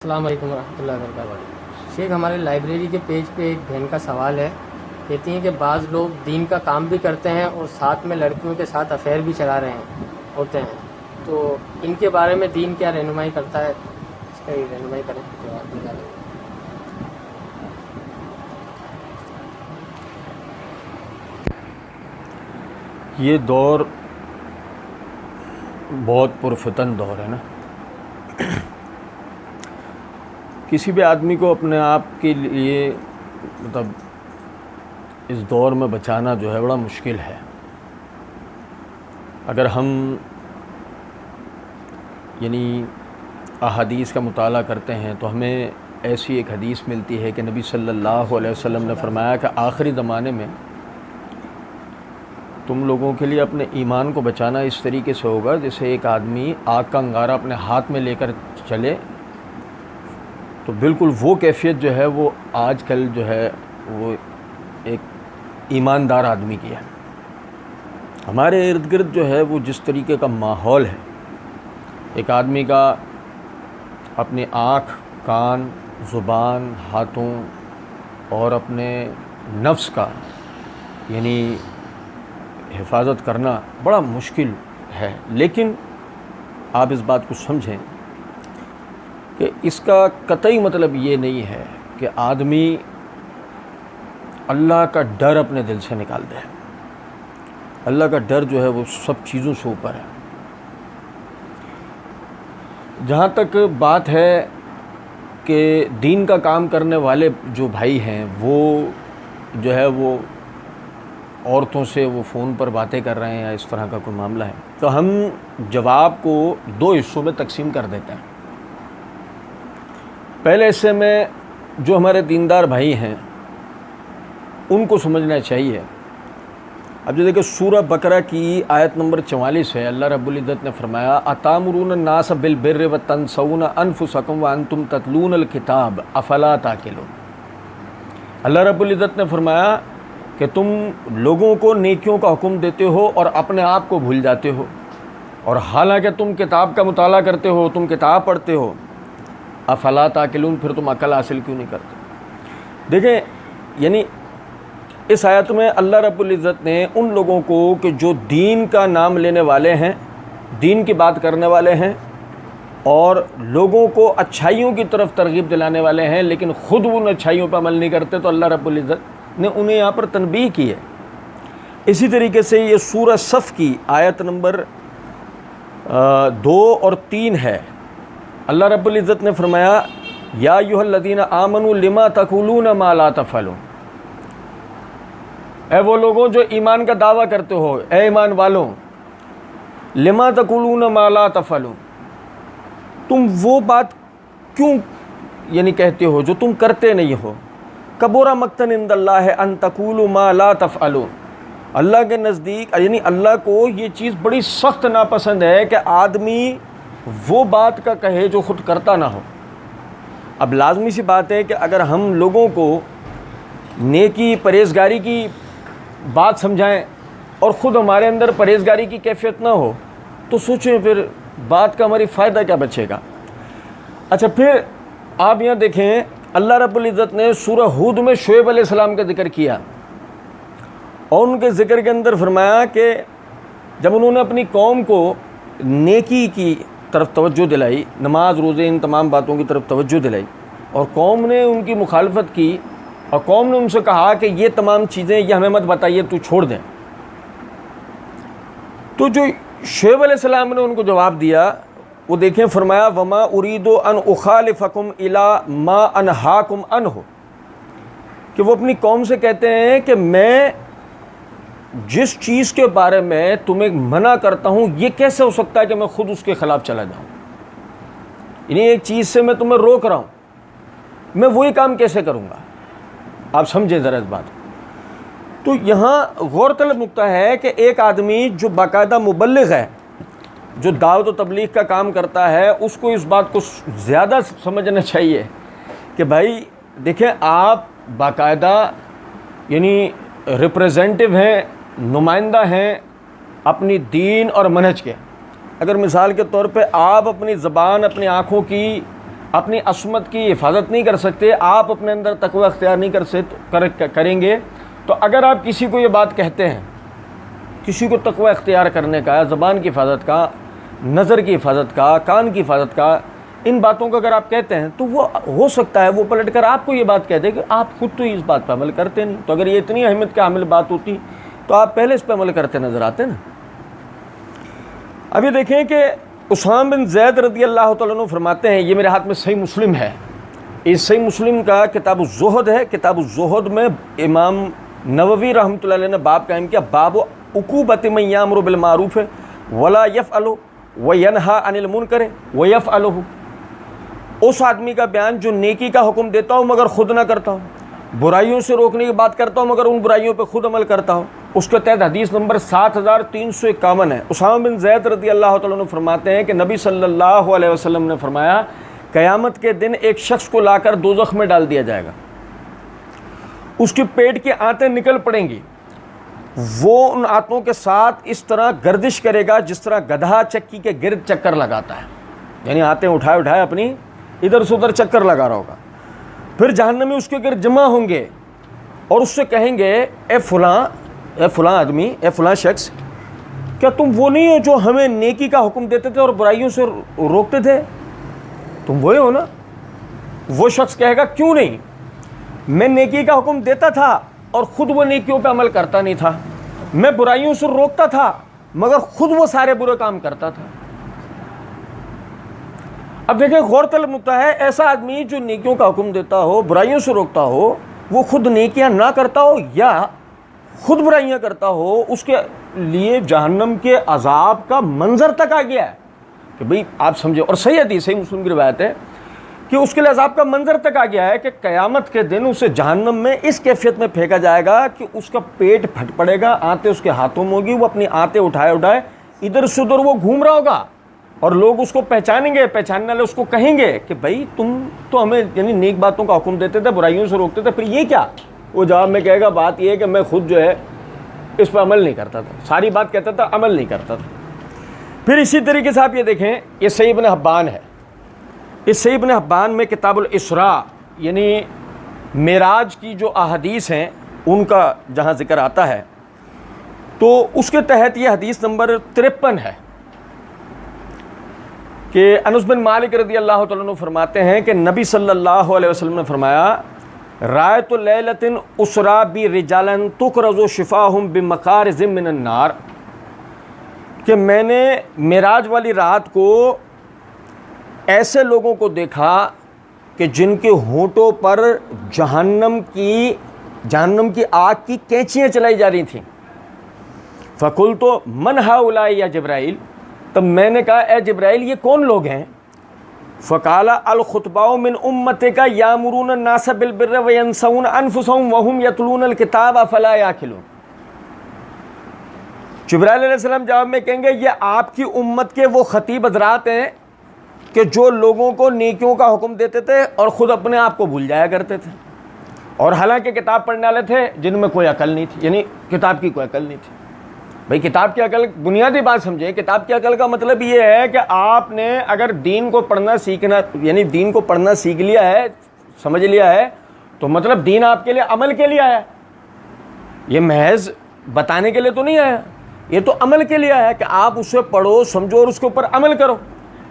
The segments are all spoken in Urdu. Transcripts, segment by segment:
السلام علیکم ورحمۃ اللہ وبرکاتہ۔ شیخ، ہمارے لائبریری کے پیج پہ ایک بہن کا سوال ہے، کہتی ہیں کہ بعض لوگ دین کا کام بھی کرتے ہیں اور ساتھ میں لڑکیوں کے ساتھ افیئر بھی چلا رہے ہوتے ہیں، تو ان کے بارے میں دین کیا رہنمائی کرتا ہے؟ اس کا رہنمائی کریں، جواب نکالیں۔ یہ دور بہت پرفتن دور ہے نا۔ کسی بھی آدمی کو اپنے آپ کے لیے اس دور میں بچانا جو ہے بڑا مشکل ہے۔ اگر ہم احادیث کا مطالعہ کرتے ہیں تو ہمیں ایسی ایک حدیث ملتی ہے کہ نبی صلی اللہ علیہ وسلم نے فرمایا کہ آخری زمانے میں تم لوگوں کے لیے اپنے ایمان کو بچانا اس طریقے سے ہوگا جیسے ایک آدمی آگ کا انگارہ اپنے ہاتھ میں لے کر چلے، تو بالکل وہ کیفیت جو ہے وہ آج کل جو ہے وہ ایک ایماندار آدمی کی ہے۔ ہمارے ارد گرد جو ہے وہ جس طریقے کا ماحول ہے، ایک آدمی کا اپنی آنکھ، کان، زبان، ہاتھوں اور اپنے نفس کا حفاظت کرنا بڑا مشکل ہے، لیکن آپ اس بات کو سمجھیں کہ اس کا قطعی مطلب یہ نہیں ہے کہ آدمی اللہ کا ڈر اپنے دل سے نکال دے۔ اللہ کا ڈر جو ہے وہ سب چیزوں سے اوپر ہے۔ جہاں تک بات ہے کہ دین کا کام کرنے والے جو بھائی ہیں وہ جو ہے وہ عورتوں سے وہ فون پر باتیں کر رہے ہیں یا اس طرح کا کوئی معاملہ ہے، تو ہم جواب کو دو حصوں میں تقسیم کر دیتے ہیں۔ پہلے حصے میں جو ہمارے دیندار بھائی ہیں ان کو سمجھنا چاہیے۔ اب جو دیکھیں سورہ بقرہ کی آیت نمبر 44 ہے، اللہ رب العزت نے فرمایا اتامرون الناس بالبر وتنسون انفسکم وانتم تتلون الکتاب افلا تعقلون۔ اللہ رب العزت نے فرمایا کہ تم لوگوں کو نیکیوں کا حکم دیتے ہو اور اپنے آپ کو بھول جاتے ہو، اور حالانکہ تم کتاب کا مطالعہ کرتے ہو، تم کتاب پڑھتے ہو، افلا تعقلون، پھر تم عقل حاصل کیوں نہیں کرتے؟ دیکھیں اس آیت میں اللہ رب العزت نے ان لوگوں کو کہ جو دین کا نام لینے والے ہیں، دین کی بات کرنے والے ہیں اور لوگوں کو اچھائیوں کی طرف ترغیب دلانے والے ہیں لیکن خود ان اچھائیوں پر عمل نہیں کرتے، تو اللہ رب العزت نے انہیں یہاں پر تنبیہ کی ہے۔ اسی طریقے سے یہ سورہ صف کی آیت نمبر 2 اور 3 ہے۔ اللہ رب العزت نے فرمایا یا ایھا الذین آمنوا لما تقولون ما لا تفعلون۔ اے وہ لوگوں جو ایمان کا دعویٰ کرتے ہو، اے ایمان والوں، لما تقولون ما لا تفعلون، تم وہ بات کیوں کہتے ہو جو تم کرتے نہیں ہو؟ کبر مقتا عند اللہ ان تقولوا ما لا تفعلون۔ اللہ کے نزدیک اللہ کو یہ چیز بڑی سخت ناپسند ہے کہ آدمی وہ بات کا کہے جو خود کرتا نہ ہو۔ اب لازمی سی بات ہے کہ اگر ہم لوگوں کو نیکی پرہیزگاری کی بات سمجھائیں اور خود ہمارے اندر پرہیزگاری کی کیفیت نہ ہو تو سوچیں پھر بات کا ہماری فائدہ کیا بچے گا۔ اچھا، پھر آپ یہاں دیکھیں اللہ رب العزت نے سورہ ہود میں شعیب علیہ السلام کا ذکر کیا اور ان کے ذکر کے اندر فرمایا کہ جب انہوں نے اپنی قوم کو نیکی کی طرف توجہ دلائی، نماز روزے ان تمام باتوں کی طرف توجہ دلائی، اور قوم نے ان کی مخالفت کی اور قوم نے ان سے کہا کہ یہ تمام چیزیں یہ ہمیں مت بتائیے، تو چھوڑ دیں، تو جو شعیب علیہ السلام نے ان کو جواب دیا وہ دیکھیں، فرمایا وما اريد ان اخالفكم الى ما انهاكم عنه، کہ وہ اپنی قوم سے کہتے ہیں کہ میں جس چیز کے بارے میں تمہیں منع کرتا ہوں یہ کیسے ہو سکتا ہے کہ میں خود اس کے خلاف چلا جاؤں؟ ایک چیز سے میں تمہیں روک رہا ہوں، میں وہی کام کیسے کروں گا؟ آپ سمجھیں ذرا اس بات کو۔ تو یہاں غور طلب نکتہ ہے کہ ایک آدمی جو باقاعدہ مبلغ ہے، جو دعوت و تبلیغ کا کام کرتا ہے، اس کو اس بات کو زیادہ سمجھنا چاہیے کہ بھائی دیکھیں آپ باقاعدہ ریپریزنٹیو ہیں، نمائندہ ہیں اپنی دین اور منہج کے۔ اگر مثال کے طور پہ آپ اپنی زبان، اپنی آنکھوں کی اپنی عصمت کی حفاظت نہیں کر سکتے، آپ اپنے اندر تقوی اختیار نہیں کریں گے، تو اگر آپ کسی کو یہ بات کہتے ہیں، کسی کو تقوی اختیار کرنے کا، زبان کی حفاظت کا، نظر کی حفاظت کا، کان کی حفاظت کا، ان باتوں کا اگر آپ کہتے ہیں تو وہ ہو سکتا ہے وہ پلٹ کر آپ کو یہ بات کہہ دے کہ آپ خود تو اس بات پہ عمل کرتے نہیں، تو اگر یہ اتنی اہمیت کا حامل بات ہوتی تو آپ پہلے اس پہ عمل کرتے نظر آتے نا۔ اب یہ دیکھیں کہ اسامہ بن زید رضی اللہ تعالیٰ عنہ فرماتے ہیں، یہ میرے ہاتھ میں صحیح مسلم ہے، اس صحیح مسلم کا کتاب الزہد ہے، کتاب الزہد میں امام نووی رحمۃ اللہ علیہ نے باب قائم کیا، باب عقوبۃ من یامر بالمعروف ولا یفعل وینہی عن المنکر ویفعلہ، اس آدمی کا بیان جو نیکی کا حکم دیتا ہو مگر خود نہ کرتا ہو، برائیوں سے روکنے کی بات کرتا ہو مگر ان برائیوں پہ خود عمل کرتا ہو، اس کے تحت حدیث نمبر 7351 ہے۔ اسامہ بن زید رضی اللہ تعالیٰ عنہ فرماتے ہیں کہ نبی صلی اللہ علیہ وسلم نے فرمایا، قیامت کے دن ایک شخص کو لا کر دوزخ میں ڈال دیا جائے گا، اس کے پیٹ کی آنتیں نکل پڑیں گی، وہ ان آنتوں کے ساتھ اس طرح گردش کرے گا جس طرح گدھا چکی کے گرد چکر لگاتا ہے، یعنی آنتیں اٹھائے اپنی ادھر سے ادھر چکر لگا رہا ہوگا۔ پھر جہنمی اس کے گرد جمع ہوں گے اور اس سے کہیں گے، اے فلاں آدمی، اے فلاں شخص، کیا تم وہ نہیں ہو جو ہمیں نیکی کا حکم دیتے تھے اور برائیوں سے روکتے تھے؟ تم وہی ہو نا؟ وہ شخص کہے گا، کیوں نہیں، میں نیکی کا حکم دیتا تھا اور خود وہ نیکیوں پہ عمل کرتا نہیں تھا، میں برائیوں سے روکتا تھا مگر خود وہ سارے برے کام کرتا تھا۔ اب دیکھیں، غور طلب نکتہ ہے، ایسا آدمی جو نیکیوں کا حکم دیتا ہو، برائیوں سے روکتا ہو، وہ خود نیکیاں نہ کرتا ہو یا خود برائیاں کرتا ہو، اس کے لیے جہنم کے عذاب کا منظر تک آ گیا ہے کہ بھئی آپ سمجھے، اور صحیح حدیث ہے، مسلم کی روایت ہے کہ اس کے لیے عذاب کا منظر تک آ گیا ہے کہ قیامت کے دن اسے جہنم میں اس کیفیت میں پھینکا جائے گا کہ اس کا پیٹ پھٹ پڑے گا، آنتیں اس کے ہاتھوں میں ہوگی، وہ اپنی آنتیں اٹھائے ادھر سے ادھر وہ گھوم رہا ہوگا، اور لوگ اس کو پہچانیں گے، پہچاننے والے اس کو کہیں گے کہ بھائی تم تو ہمیں یعنی نیک باتوں کا حکم دیتے تھے، برائیوں سے روکتے تھے، پھر یہ کیا؟ وہ جواب میں کہے گا، بات یہ ہے کہ میں خود جو ہے اس پہ عمل نہیں کرتا تھا، ساری بات کہتا تھا، عمل نہیں کرتا تھا۔ پھر اسی طریقے سے آپ یہ دیکھیں، یہ صحیح ابن حبان ہے، اس صحیح ابن حبان میں کتاب الاسراء یعنی معراج کی جو احادیث ہیں ان کا جہاں ذکر آتا ہے تو اس کے تحت یہ حدیث نمبر 53 ہے کہ انس بن مالک رضی اللہ تعالیٰ عنہ فرماتے ہیں کہ نبی صلی اللہ علیہ وسلم نے فرمایا، رأیت لیلۃ اسریٰ بی رجالا تکرز شفاہم بمقارض من النار، کہ میں نے معراج والی رات کو ایسے لوگوں کو دیکھا کہ جن کے ہونٹوں پر جہنم کی آگ کی کینچیاں چلائی جا رہی تھیں۔ فقلت من ہؤلاء یا جبرائیل، تب میں نے کہا، اے جبرائیل یہ کون لوگ ہیں؟ فقال الخطباء من امتک یامرون الناس بالبر وینسون انفسهم وهم یتلون الکتاب فلا یعقلون۔ جبرائیل علیہ السلام جواب میں کہیں گے، یہ آپ کی امت کے وہ خطیب حضرات ہیں کہ جو لوگوں کو نیکیوں کا حکم دیتے تھے اور خود اپنے آپ کو بھول جایا کرتے تھے، اور حالانکہ کتاب پڑھنے والے تھے جن میں کوئی عقل نہیں تھی، یعنی کتاب کی کوئی عقل نہیں تھی۔ بھئی کتاب کی عقل، بنیادی بات سمجھیں، کتاب کی عقل کا مطلب یہ ہے کہ آپ نے اگر دین کو پڑھنا سیکھنا، یعنی دین کو پڑھنا سیکھ لیا ہے، سمجھ لیا ہے، تو مطلب دین آپ کے لیے عمل کے لیے آیا، یہ محض بتانے کے لیے تو نہیں آیا، یہ تو عمل کے لیے آیا کہ آپ اسے پڑھو، سمجھو اور اس کے اوپر عمل کرو۔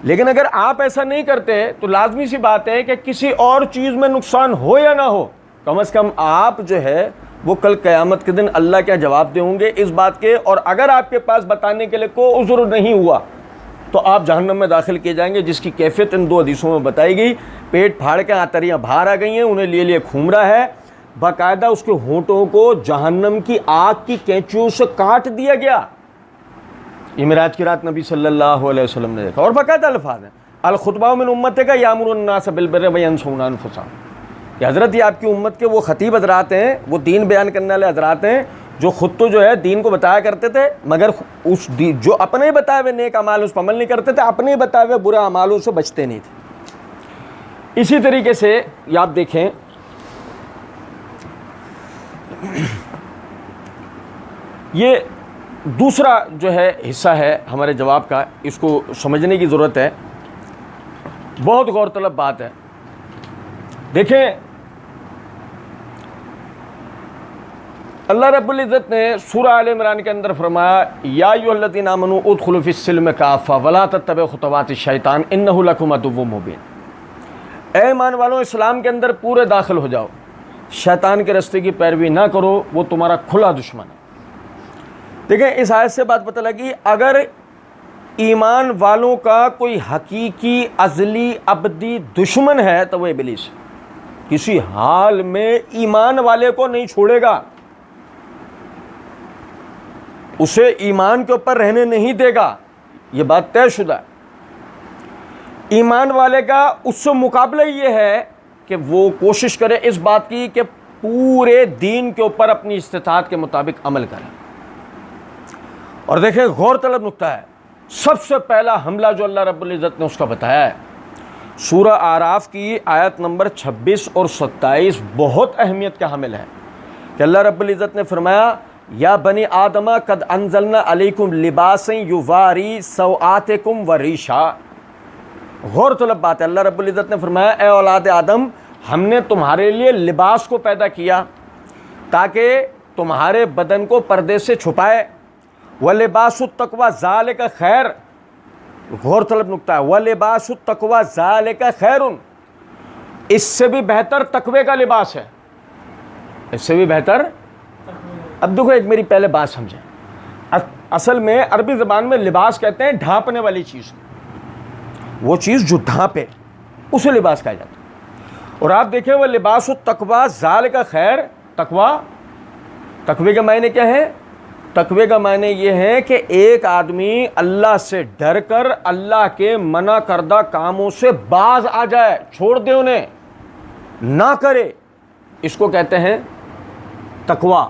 لیکن اگر آپ ایسا نہیں کرتے تو لازمی سی بات ہے کہ کسی اور چیز میں نقصان ہو یا نہ ہو، کم از کم آپ جو ہے وہ کل قیامت کے دن اللہ کیا جواب دیں ہوں گے اس بات کے، اور اگر آپ کے پاس بتانے کے لیے کوئی عذر نہیں ہوا تو آپ جہنم میں داخل کیے جائیں گے، جس کی کیفیت ان دو حدیثوں میں بتائی گئی۔ پیٹ پھاڑ کے آنتریاں باہر آ گئی ہیں، انہیں لیے گھوم رہا ہے، باقاعدہ اس کے ہونٹوں کو جہنم کی آگ کی کینچیوں سے کاٹ دیا گیا۔ یہ معراج کی رات نبی صلی اللہ علیہ وسلم نے دیکھا، اور باقاعدہ الفاظ ہیں، الخطباء من امتک یامرون الناس بالبر وینسون انفسهم، کہ حضرت یہ آپ کی امت کے وہ خطیب حضرات ہیں، وہ دین بیان کرنے والے حضرات ہیں جو خود تو جو ہے دین کو بتایا کرتے تھے مگر اس جو اپنے بتائے ہوئے نیک اعمال اس پر عمل نہیں کرتے تھے، اپنے بتائے ہوئے برے اعمالوں سے بچتے نہیں تھے۔ اسی طریقے سے یہ آپ دیکھیں، یہ دوسرا جو ہے حصہ ہے ہمارے جواب کا، اس کو سمجھنے کی ضرورت ہے بہت غور طلب بات ہے. دیکھیں اللہ رب العزت نے سورہ آل عمران کے اندر فرمایا یا ایھا الذین آمنوا ادخلوا فی السلم کافۃ ولا تتبعوا خطوات الشیطان انہ لکم عدو مبین. اے ایمان والوں اسلام کے اندر پورے داخل ہو جاؤ, شیطان کے راستے کی پیروی نہ کرو, وہ تمہارا کھلا دشمن ہے. دیکھیں اس آیت سے بات پتہ لگی اگر ایمان والوں کا کوئی حقیقی ازلی ابدی دشمن ہے تو وہ ابلیس کسی حال میں ایمان والے کو نہیں چھوڑے گا, اسے ایمان کے اوپر رہنے نہیں دے گا, یہ بات طے شدہ ہے. ایمان والے کا اس سے مقابلہ یہ ہے کہ وہ کوشش کرے اس بات کی کہ پورے دین کے اوپر اپنی استطاعت کے مطابق عمل کرے. اور دیکھیں غور طلب نقطہ ہے, سب سے پہلا حملہ جو اللہ رب العزت نے اس کا بتایا ہے سورہ اعراف کی آیت نمبر 26 اور 27 بہت اہمیت کا حامل ہے کہ اللہ رب العزت نے فرمایا یا بنی آدم قد انزلنا علیکم لباسا یواری سوآتکم وریشا. غور طلب بات ہے, اللہ رب العزت نے فرمایا اے اولاد آدم ہم نے تمہارے لیے لباس کو پیدا کیا تاکہ تمہارے بدن کو پردے سے چھپائے. وَلِبَاسُ التَّقْوَى ذَلِكَ خیر, غور طلب نکتہ ہے, وَلِبَاسُ التَّقْوَى ذَلِكَ خیر, اس سے بھی بہتر تقوی کا لباس ہے, اس سے بھی بہتر. اب دیکھو ایک میری پہلے بات سمجھیں, اصل میں عربی زبان میں لباس کہتے ہیں ڈھانپنے والی چیز, وہ چیز جو ڈھانپے اسے لباس کہا جاتا ہے. اور آپ دیکھیں وہ لباس التقویٰ ذالک خیر, تقوی کا معنی کیا ہے؟ تقوی کا معنی یہ ہے کہ ایک آدمی اللہ سے ڈر کر اللہ کے منع کردہ کاموں سے باز آ جائے, چھوڑ دے انہیں, نہ کرے, اس کو کہتے ہیں تقوی.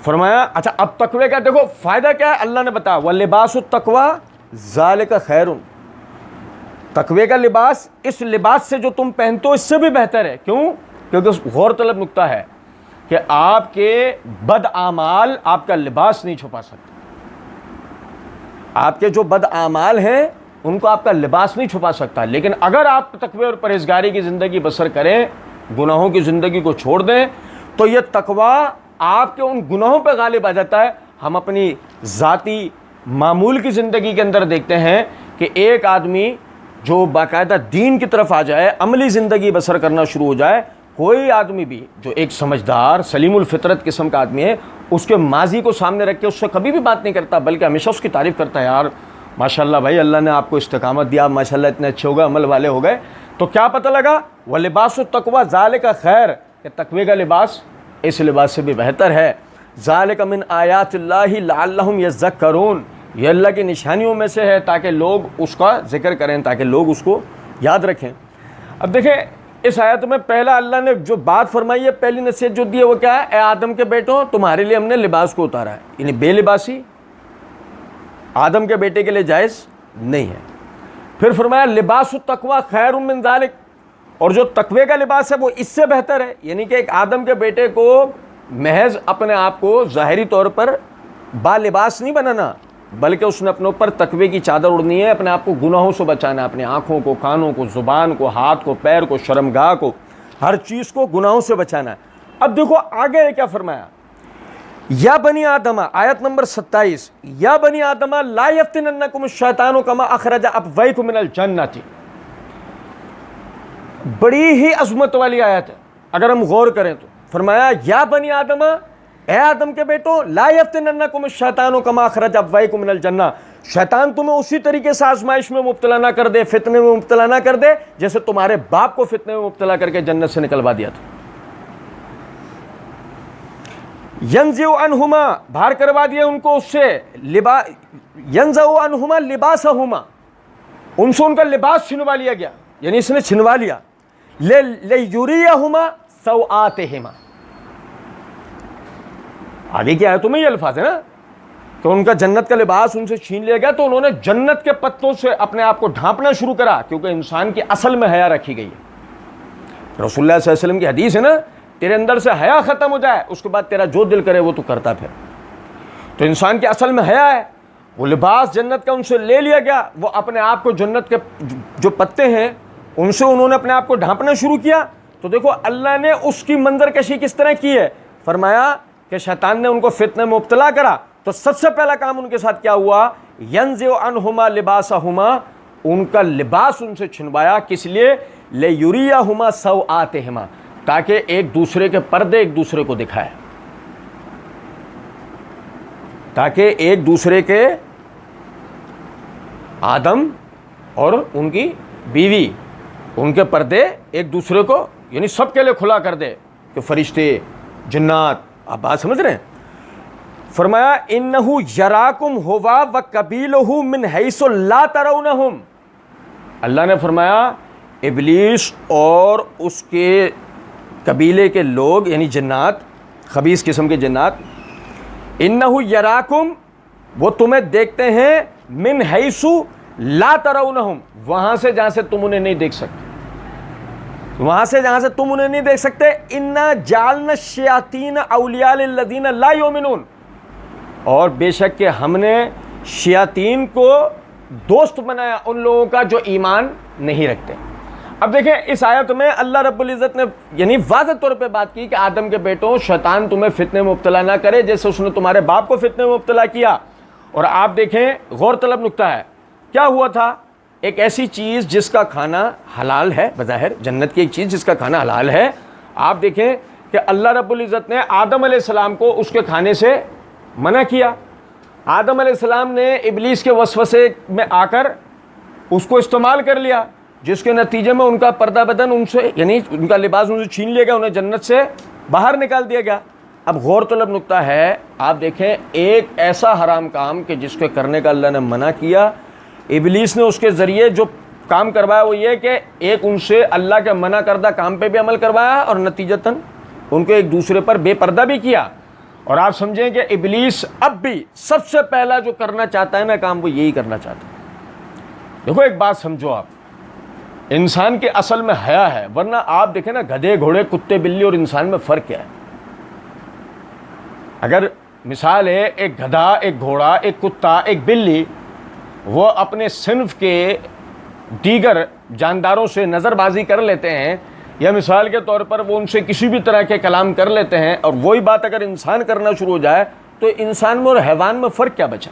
فرمایا اچھا اب تقوی کا دیکھو فائدہ کیا ہے, اللہ نے بتایا وَلِبَاسُ التَّقْوَى ذَلِكَ خَيْرٌ, تقوی کا لباس اس لباس سے جو تم پہنتے ہو اس سے بھی بہتر ہے. کیوں؟ کیونکہ غور طلب نکتہ ہے کہ آپ کے بد اعمال آپ کا لباس نہیں چھپا سکتے, آپ کے جو بد اعمال ہیں ان کو آپ کا لباس نہیں چھپا سکتا. لیکن اگر آپ تقوی اور پرہیزگاری کی زندگی بسر کریں, گناہوں کی زندگی کو چھوڑ دیں, تو یہ تقوی آپ کے ان گناہوں پہ غالب آ جاتا ہے. ہم اپنی ذاتی معمول کی زندگی کے اندر دیکھتے ہیں کہ ایک آدمی جو باقاعدہ دین کی طرف آ جائے, عملی زندگی بسر کرنا شروع ہو جائے, کوئی آدمی بھی جو ایک سمجھدار سلیم الفطرت قسم کا آدمی ہے اس کے ماضی کو سامنے رکھ کے اس سے کبھی بھی بات نہیں کرتا, بلکہ ہمیشہ اس کی تعریف کرتا ہے, یار ماشاءاللہ بھائی اللہ نے آپ کو استقامت دیا, ماشاءاللہ اتنے اچھے ہو گئے, عمل والے ہو گئے. تو کیا پتہ لگا وَلِبَاسُ التَّقْوَى ذَلِكَ خیر, کہ تقوی کا لباس اس لباس سے بھی بہتر ہے. ذَلِكَ مِنْ آیَاتِ اللَّهِ لَعَلَّهُمْ يَذَّكَّرُونَ, یہ اللہ کی نشانیوں میں سے ہے تاکہ لوگ اس کا ذکر کریں, تاکہ لوگ اس کو یاد رکھیں. اب دیکھیں اس آیت میں پہلا اللہ نے جو بات فرمائی ہے, پہلی نصیحت جو دی ہے وہ کیا ہے, اے آدم کے بیٹوں تمہارے لیے ہم نے لباس کو اتارا ہے, یعنی بے لباسی آدم کے بیٹے کے لیے جائز نہیں ہے. پھر فرمایا لباس التقویٰ خیر من ذالک, اور جو تقوی کا لباس ہے وہ اس سے بہتر ہے, یعنی کہ ایک آدم کے بیٹے کو محض اپنے آپ کو ظاہری طور پر با لباس نہیں بنانا, بلکہ اس نے اپنے اوپر تقوی کی چادر اڑنی ہے, اپنے آپ کو گناہوں سے بچانا ہے, اپنی آنکھوں کو, کانوں کو, زبان کو, ہاتھ کو, پیر کو, شرمگاہ کو, ہر چیز کو گناہوں سے بچانا ہے. اب دیکھو آگے کیا فرمایا, یا بنی آدم آیت نمبر 27, یا بنی آدم لا یفتننکم الشیطان کما اخرج ابویکم من الجنۃ. بڑی ہی عظمت والی آیت ہے اگر ہم غور کریں تو. فرمایا یا بنی آدم, اے آدم کے بیٹو, لا یفتننکم الشیطان کما اخرج ابویکم من الجنہ, شیطان تمہیں اسی طریقے سے آزمائش میں مبتلا نہ کر دے, فتنے میں مبتلا نہ کر دے جیسے تمہارے باپ کو فتنے میں مبتلا کر کے جنت سے نکلوا دیا تھا. ینزع عنہما, باہر کروا دیا ان کو اس سے, ینزع عنہما لباسہما, ان سے ان کا لباس چھنوا لیا گیا, یعنی اس نے چھنوا لیا. لیریہما سوآتہما, آگے کیا ہے تمہیں یہ الفاظ ہے نا کہ ان کا جنت کا لباس ان سے چھین لیا گیا, تو انہوں نے جنت کے پتوں سے اپنے آپ کو ڈھانپنا شروع کرا, کیونکہ انسان کی اصل میں حیا رکھی گئی ہے. رسول اللہ صلی اللہ علیہ وسلم کی حدیث ہے نا, تیرے اندر سے حیا ختم ہو جائے اس کے بعد تیرا جو دل کرے وہ تو کرتا پھر. تو انسان کی اصل میں حیا ہے, وہ لباس جنت کا ان سے لے لیا گیا، وہ اپنے آپ کو جنت کے جو پتے ہیں ان سے انہوں نے اپنے آپ کو ڈھانپنا شروع کیا۔ تو دیکھو اللہ نے اس کی منظر کشی کس طرح کی ہے، فرمایا کہ شیطان نے ان کو فتنے میں مبتلا کرا، تو سب سے پہلا کام ان کے ساتھ کیا ہوا، ینزع عنہما لباسہما، ان کا لباس ان سے چھنوایا، کس لیے، لیریہما سوآتہما، تاکہ ایک دوسرے کے پردے ایک دوسرے کو دکھائے، تاکہ ایک دوسرے کے آدم اور ان کی بیوی ان کے پردے ایک دوسرے کو یعنی سب کے لیے کھلا کر دے، کہ فرشتے جنات، آپ بات سمجھ رہے ہیں۔ فرمایا انہ یراکم ہوا وقبیلہ من حیث لا ترونہم، اللہ نے فرمایا ابلیس اور اس کے قبیلے کے لوگ یعنی جنات، خبیث قسم کے جنات، انہ یراکم، وہ تمہیں دیکھتے ہیں، من حیث لا ترونہم، وہاں سے جہاں سے تم انہیں نہیں دیکھ سکتے، وہاں سے جہاں سے تم انہیں نہیں دیکھ سکتے، انا جعلنا الشیاطین اولیاء للذین لا یؤمنون، اور بے شک کہ ہم نے شیاطین کو دوست بنایا ان لوگوں کا جو ایمان نہیں رکھتے۔ اب دیکھیں اس آیت میں اللہ رب العزت نے یعنی واضح طور پہ بات کی کہ آدم کے بیٹوں، شیطان تمہیں فتنے میں مبتلا نہ کرے جیسے اس نے تمہارے باپ کو فتنے میں مبتلا کیا۔ اور آپ دیکھیں غور طلب نکتہ ہے، کیا ہوا تھا، ایک ایسی چیز جس کا کھانا حلال ہے، بظاہر جنت کی ایک چیز جس کا کھانا حلال ہے، آپ دیکھیں کہ اللہ رب العزت نے آدم علیہ السلام کو اس کے کھانے سے منع کیا۔ آدم علیہ السلام نے ابلیس کے وسوسے میں آ کر اس کو استعمال کر لیا، جس کے نتیجے میں ان کا پردہ بدن ان سے یعنی ان کا لباس ان سے چھین لیا گیا، انہیں جنت سے باہر نکال دیا گیا۔ اب غور طلب نکتہ ہے، آپ دیکھیں ایک ایسا حرام کام کہ جس کے کرنے کا اللہ نے منع کیا، ابلیس نے اس کے ذریعے جو کام کروایا وہ یہ کہ ایک ان سے اللہ کے منع کردہ کام پہ بھی عمل کروایا اور نتیجتاً ان کو ایک دوسرے پر بے پردہ بھی کیا۔ اور آپ سمجھیں کہ ابلیس اب بھی سب سے پہلا جو کرنا چاہتا ہے نا کام، وہ یہی کرنا چاہتا ہے۔ دیکھو ایک بات سمجھو، آپ انسان کے اصل میں حیا ہے، ورنہ آپ دیکھیں نا گدھے گھوڑے کتے بلی اور انسان میں فرق کیا ہے۔ اگر مثال ہے ایک گدھا، ایک گھوڑا، ایک کتا، ایک بلی، وہ اپنے صنف کے دیگر جانداروں سے نظر بازی کر لیتے ہیں، یا مثال کے طور پر وہ ان سے کسی بھی طرح کے کلام کر لیتے ہیں، اور وہی بات اگر انسان کرنا شروع ہو جائے تو انسان میں اور حیوان میں فرق کیا بچا؟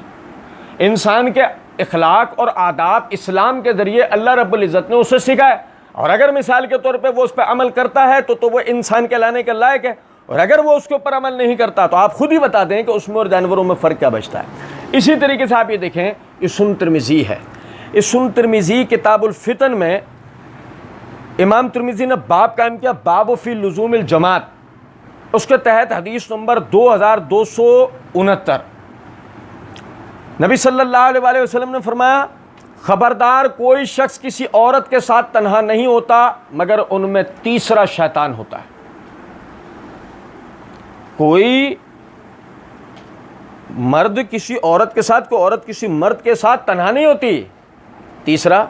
انسان کے اخلاق اور آداب اسلام کے ذریعے اللہ رب العزت نے اسے سکھائے، اور اگر مثال کے طور پہ وہ اس پہ عمل کرتا ہے تو وہ انسان کہلانے کے لائق ہے، اور اگر وہ اس کے اوپر عمل نہیں کرتا تو آپ خود ہی بتا دیں کہ اس میں اور جانوروں میں فرق کیا بچتا ہے۔ اسی طریقے سے آپ یہ دیکھیں، یہ سنن ترمذی ہے، اس سنن ترمذی کتاب الفتن میں امام ترمذی نے باب قائم کیا، باب فی لزوم الجماعت، اس کے تحت حدیث نمبر 2269، نبی صلی اللہ علیہ وآلہ وسلم نے فرمایا، خبردار کوئی شخص کسی عورت کے ساتھ تنہا نہیں ہوتا مگر ان میں تیسرا شیطان ہوتا ہے۔ کوئی مرد کسی عورت کے ساتھ، کوئی عورت کسی مرد کے ساتھ تنہا نہیں ہوتی، تیسرا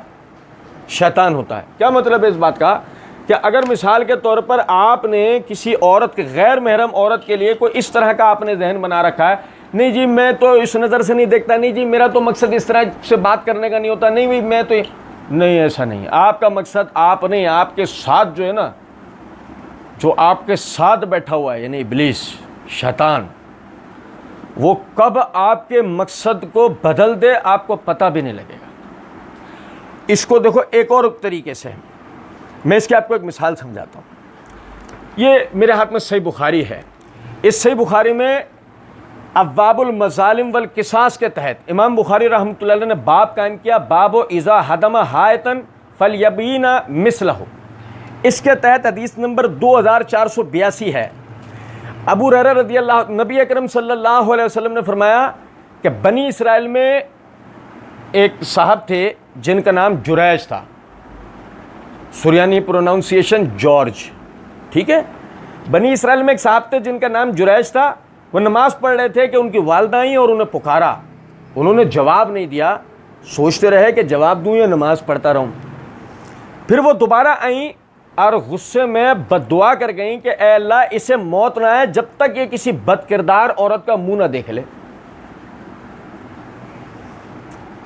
شیطان ہوتا ہے۔ کیا مطلب ہے اس بات کا، کہ اگر مثال کے طور پر آپ نے کسی عورت کے غیر محرم عورت کے لیے کوئی اس طرح کا آپ نے ذہن بنا رکھا ہے، نہیں جی میں تو اس نظر سے نہیں دیکھتا، نہیں جی میرا تو مقصد اس طرح سے بات کرنے کا نہیں ہوتا، نہیں بھائی میں تو نہیں، ایسا نہیں، آپ کا مقصد آپ نہیں، آپ کے ساتھ جو ہے نا، جو آپ کے ساتھ بیٹھا ہوا ہے یعنی ابلیس شیطان، وہ کب آپ کے مقصد کو بدل دے آپ کو پتہ بھی نہیں لگے گا۔ اس کو دیکھو ایک اور طریقے سے، میں اس کی آپ کو ایک مثال سمجھاتا ہوں۔ یہ میرے ہاتھ میں صحیح بخاری ہے، اس صحیح بخاری میں ابواب المظالم والقصاص کے تحت امام بخاری رحمۃ اللہ علیہ نے باب قائم کیا، باب اذا ہدم حائطا فلیبین مثلہ، اس کے تحت حدیث نمبر 2482 ہے۔ ابو ہریرہ رضی اللہ، نبی اکرم صلی اللہ علیہ وسلم نے فرمایا کہ بنی اسرائیل میں ایک صاحب تھے جن کا نام جریج تھا، سریانی پروناؤنسیشن جارج، ٹھیک ہے۔ بنی اسرائیل میں ایک صاحب تھے جن کا نام جریج تھا، وہ نماز پڑھ رہے تھے کہ ان کی والدہ آئیں اور انہیں پکارا، انہوں نے جواب نہیں دیا، سوچتے رہے کہ جواب دوں یا نماز پڑھتا رہوں۔ پھر وہ دوبارہ آئیں اور غصے میں بد دعا کر گئیں کہ اے اللہ اسے موت نہ آئے جب تک یہ کسی بد کردار عورت کا منہ نہ دیکھ لے۔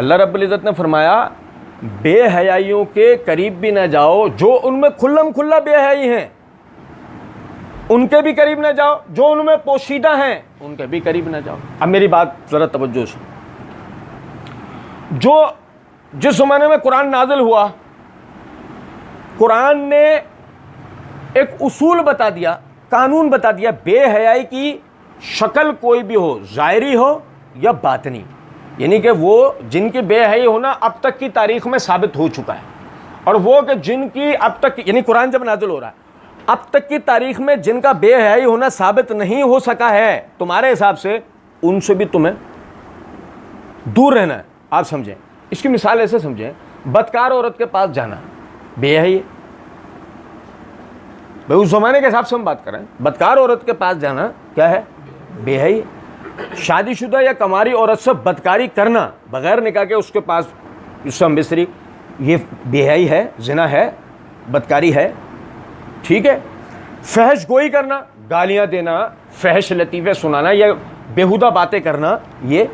اللہ رب العزت نے فرمایا بے حیائیوں کے قریب بھی نہ جاؤ، جو ان میں کھلم کھلا بے حیائی ہیں ان کے بھی قریب نہ جاؤ، جو ان میں پوشیدہ ہیں ان کے بھی قریب نہ جاؤ۔ اب میری بات ذرا توجہ سے، جو جس زمانے میں قرآن نازل ہوا، قرآن نے ایک اصول بتا دیا، قانون بتا دیا، بے حیائی کی شکل کوئی بھی ہو، ظاہری ہو یا باطنی، یعنی کہ وہ جن کی بے حیائی ہونا اب تک کی تاریخ میں ثابت ہو چکا ہے، اور وہ کہ جن کی اب تک، یعنی قرآن جب نازل ہو رہا ہے اب تک کی تاریخ میں جن کا بے حیائی ہونا ثابت نہیں ہو سکا ہے، تمہارے حساب سے ان سے بھی تمہیں دور رہنا ہے۔ آپ سمجھیں، اس کی مثال ایسے سمجھیں، بدکار عورت کے پاس جانا بے حیائی ہے، بھائی اس زمانے کے حساب سے ہم بات کر رہے ہیں، بدکار عورت کے پاس جانا کیا ہے؟ بے حیائی۔ شادی شدہ یا کماری عورت سے بدکاری کرنا بغیر نکاح کے، اس کے پاس اس سے ہم بستری، یہ بے حیائی ہے، زنا ہے، بدکاری ہے، ٹھیک ہے۔ فحش گوئی کرنا، گالیاں دینا، فحش لطیفے سنانا یا بیہودہ باتیں کرنا، یہ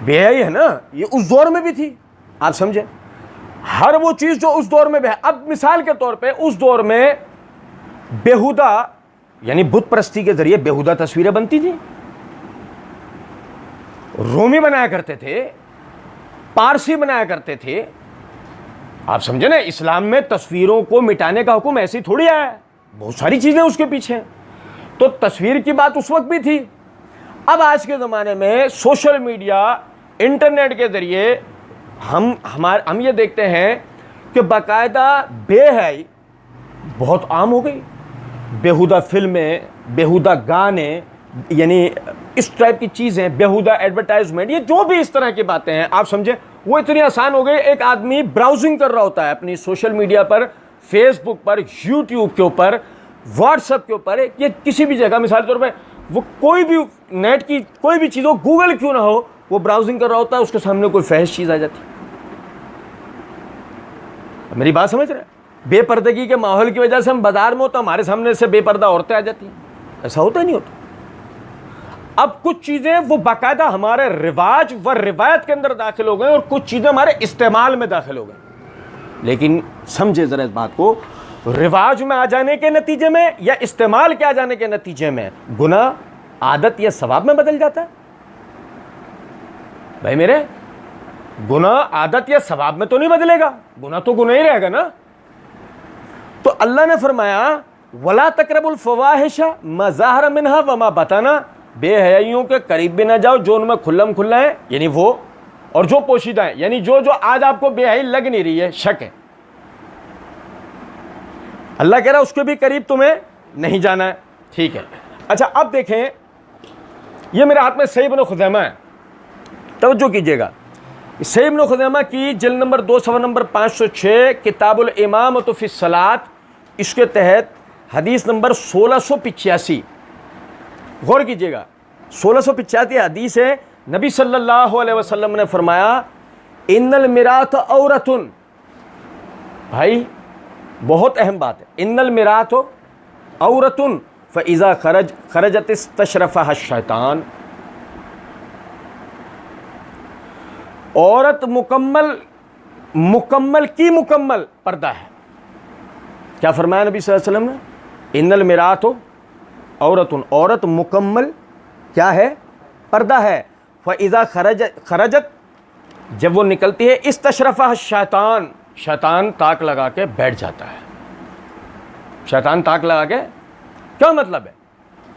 بے حیائی ہے نا، یہ اس دور میں بھی تھی۔ آپ سمجھیں، ہر وہ چیز جو اس دور میں بھی ہے۔ اب مثال کے طور پہ اس دور میں بیہودہ یعنی بت پرستی کے ذریعے بیہودہ تصویریں بنتی تھیں، رومی بنایا کرتے تھے، پارسی بنایا کرتے تھے۔ آپ سمجھے نا، اسلام میں تصویروں کو مٹانے کا حکم ایسی تھوڑی آیا ہے، بہت ساری چیزیں اس کے پیچھے ہیں۔ تو تصویر کی بات اس وقت بھی تھی۔ اب آج کے زمانے میں سوشل میڈیا، انٹرنیٹ کے ذریعے ہم یہ دیکھتے ہیں کہ باقاعدہ بے حیائی بہت عام ہو گئی، بیہودہ فلمیں، بیہودہ گانے، یعنی اس ٹائپ کی چیزیں، بیہودہ ایڈورٹائزمنٹ، یہ جو بھی اس طرح کی باتیں ہیں، آپ سمجھیں وہ اتنی آسان ہو گئی۔ ایک آدمی براؤزنگ کر رہا ہوتا ہے اپنی سوشل میڈیا پر، فیس بک پر، یوٹیوب کے اوپر، واٹس ایپ کے اوپر، یا کسی بھی جگہ، مثال کے طور پہ وہ کوئی بھی نیٹ کی کوئی بھی چیز ہو، گوگل کیوں نہ ہو، وہ براؤزنگ کر رہا ہوتا ہے، اس کے سامنے کوئی فحش چیز آ جاتی۔ میری بات سمجھ رہے ہیں؟ بے پردگی کے ماحول کی وجہ سے ہم بازار میں ہوتا، ہمارے سامنے سے بے پردہ عورتیں آ جاتی ہیں، ایسا ہوتا ہی نہیں ہوتا۔ اب کچھ چیزیں وہ باقاعدہ ہمارے رواج و روایت کے اندر داخل ہو گئے، اور کچھ چیزیں ہمارے استعمال میں داخل ہو گئے۔ لیکن سمجھے ذرا اس بات کو، رواج میں آ جانے کے نتیجے میں یا استعمال کے آ جانے کے نتیجے میں گناہ عادت یا ثواب میں بدل جاتا ہے۔ بھائی میرے، گناہ عادت یا ثواب میں تو نہیں بدلے گا، گناہ تو گناہ ہی رہے گا نا۔ تو اللہ نے فرمایا وَلَا تَقْرَبُوا الْفَوَاحِشَ مَا ظَهَرَ مِنْهَا وَمَا بَطَنَ، بے حیائیوں کے قریب بھی نہ جاؤ جو ان میں کھلم کھلا ہے، یعنی وہ، اور جو پوشیدہ ہے، یعنی جو آج آپ کو بے حیائی لگ نہیں رہی ہے، شک ہے، اللہ کہہ رہا ہے اس کے بھی قریب تمہیں نہیں جانا ہے، ٹھیک ہے۔ اچھا اب دیکھیں، یہ میرے ہاتھ میں صحیح ابن خزیمہ ہے، توجہ کیجئے گا۔ صحیح ابن خزیمہ کی جلد نمبر 2 صفحہ نمبر 506، کتاب الامامۃ فی الصلاۃ، اس کے تحت حدیث نمبر 1685، غور کیجئے گا، 1685 حدیث ہے۔ نبی صلی اللہ علیہ وسلم نے فرمایا ان المراۃ عورۃ، بھائی بہت اہم بات ہے، ان المراۃ عورۃ فاذا خرجت استشرفها الشیطان، عورت مکمل کی مکمل پردہ ہے۔ کیا فرمایا نبی صلی اللہ علیہ وسلم نے؟ ان المراۃ عورت، عورت مکمل کیا ہے؟ پردہ ہے۔ فاذا خرجت، جب وہ نکلتی ہے، استشرفها الشیطان، شیطان تاک لگا کے بیٹھ جاتا ہے۔ شیطان تاک لگا کے کیا مطلب ہے؟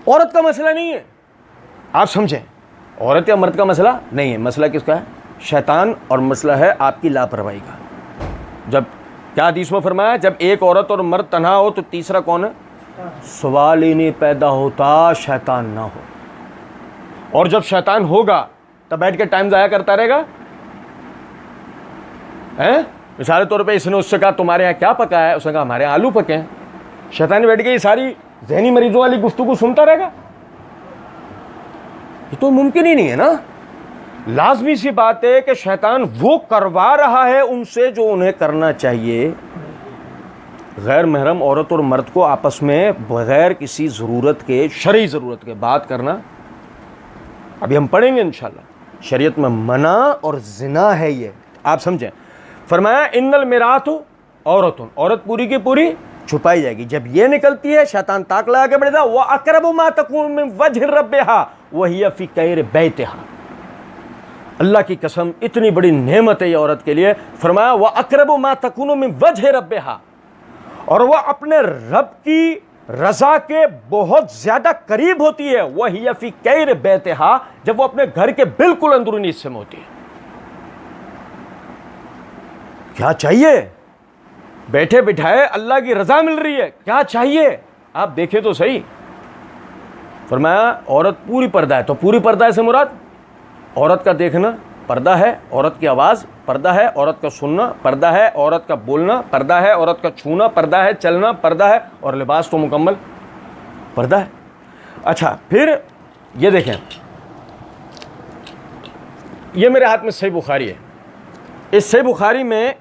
عورت کا مسئلہ نہیں ہے، آپ سمجھیں، عورت یا مرد کا مسئلہ نہیں ہے، مسئلہ کس کا ہے؟ شیطان، اور مسئلہ ہے آپ کی لاپرواہی کا۔ جب کیا حدیث میں فرمایا، جب ایک عورت اور مرد تنہا ہو تو تیسرا کون ہے؟ سوال ہی نہیں پیدا ہوتا شیطان نہ ہو، اور جب شیطان ہوگا تب بیٹھ کے ٹائم ضائع کرتا رہے گا۔ مثال طور پہ اس نے اس سے کہا تمہارے یہاں کیا پکا ہے، اس نے کہا ہمارے یہاں آلو پکے ہیں، شیطان بیٹھ کے یہ ساری ذہنی مریضوں والی گفتگو سنتا رہے گا؟ یہ تو ممکن ہی نہیں ہے نا۔ لازمی سی بات ہے کہ شیطان وہ کروا رہا ہے ان سے جو انہیں کرنا چاہیے۔ غیر محرم عورت اور مرد کو آپس میں بغیر کسی ضرورت کے، شرعی ضرورت کے بات کرنا، ابھی ہم پڑھیں گے انشاءاللہ، شریعت میں منع اور زنا ہے یہ، آپ سمجھیں. فرمایا ان المرات عورتن، عورت پوری کی پوری چھپائی جائے گی. جب یہ نکلتی ہے شیطان تاک لگا کے بیٹھتا ہے. وَأَقْرَبُ مَا تَكُونُ مِنْ وَجْهِ رَبِّهَا وَهِيَ فِي كَيْرِ بَيْتِهَا. اللہ کی قسم اتنی بڑی نعمت ہے یہ عورت کے لیے. فرمایا وَأَقْرَبُ مَا تَكُونُ مِنْ وَجْهِ رَبِّهَا، اور وہ اپنے رب کی رضا کے بہت زیادہ قریب ہوتی ہے. وَهِيَ فِي كَيْرِ بَيْتِهَا، جب وہ اپنے گھر کے بالکل اندرونی حصے میں ہوتی ہے. کیا چاہیے؟ بیٹھے بٹھائے اللہ کی رضا مل رہی ہے، کیا چاہیے؟ آپ دیکھیں تو صحیح. فرمایا عورت پوری پردہ ہے. تو پوری پردہ سے مراد عورت کا دیکھنا پردہ ہے، عورت کی آواز پردہ ہے، عورت کا سننا پردہ ہے، عورت کا بولنا پردہ ہے، عورت کا چھونا پردہ ہے، چلنا پردہ ہے، اور لباس تو مکمل پردہ ہے. اچھا پھر یہ دیکھیں، یہ میرے ہاتھ میں صحیح بخاری ہے. اس صحیح بخاری میں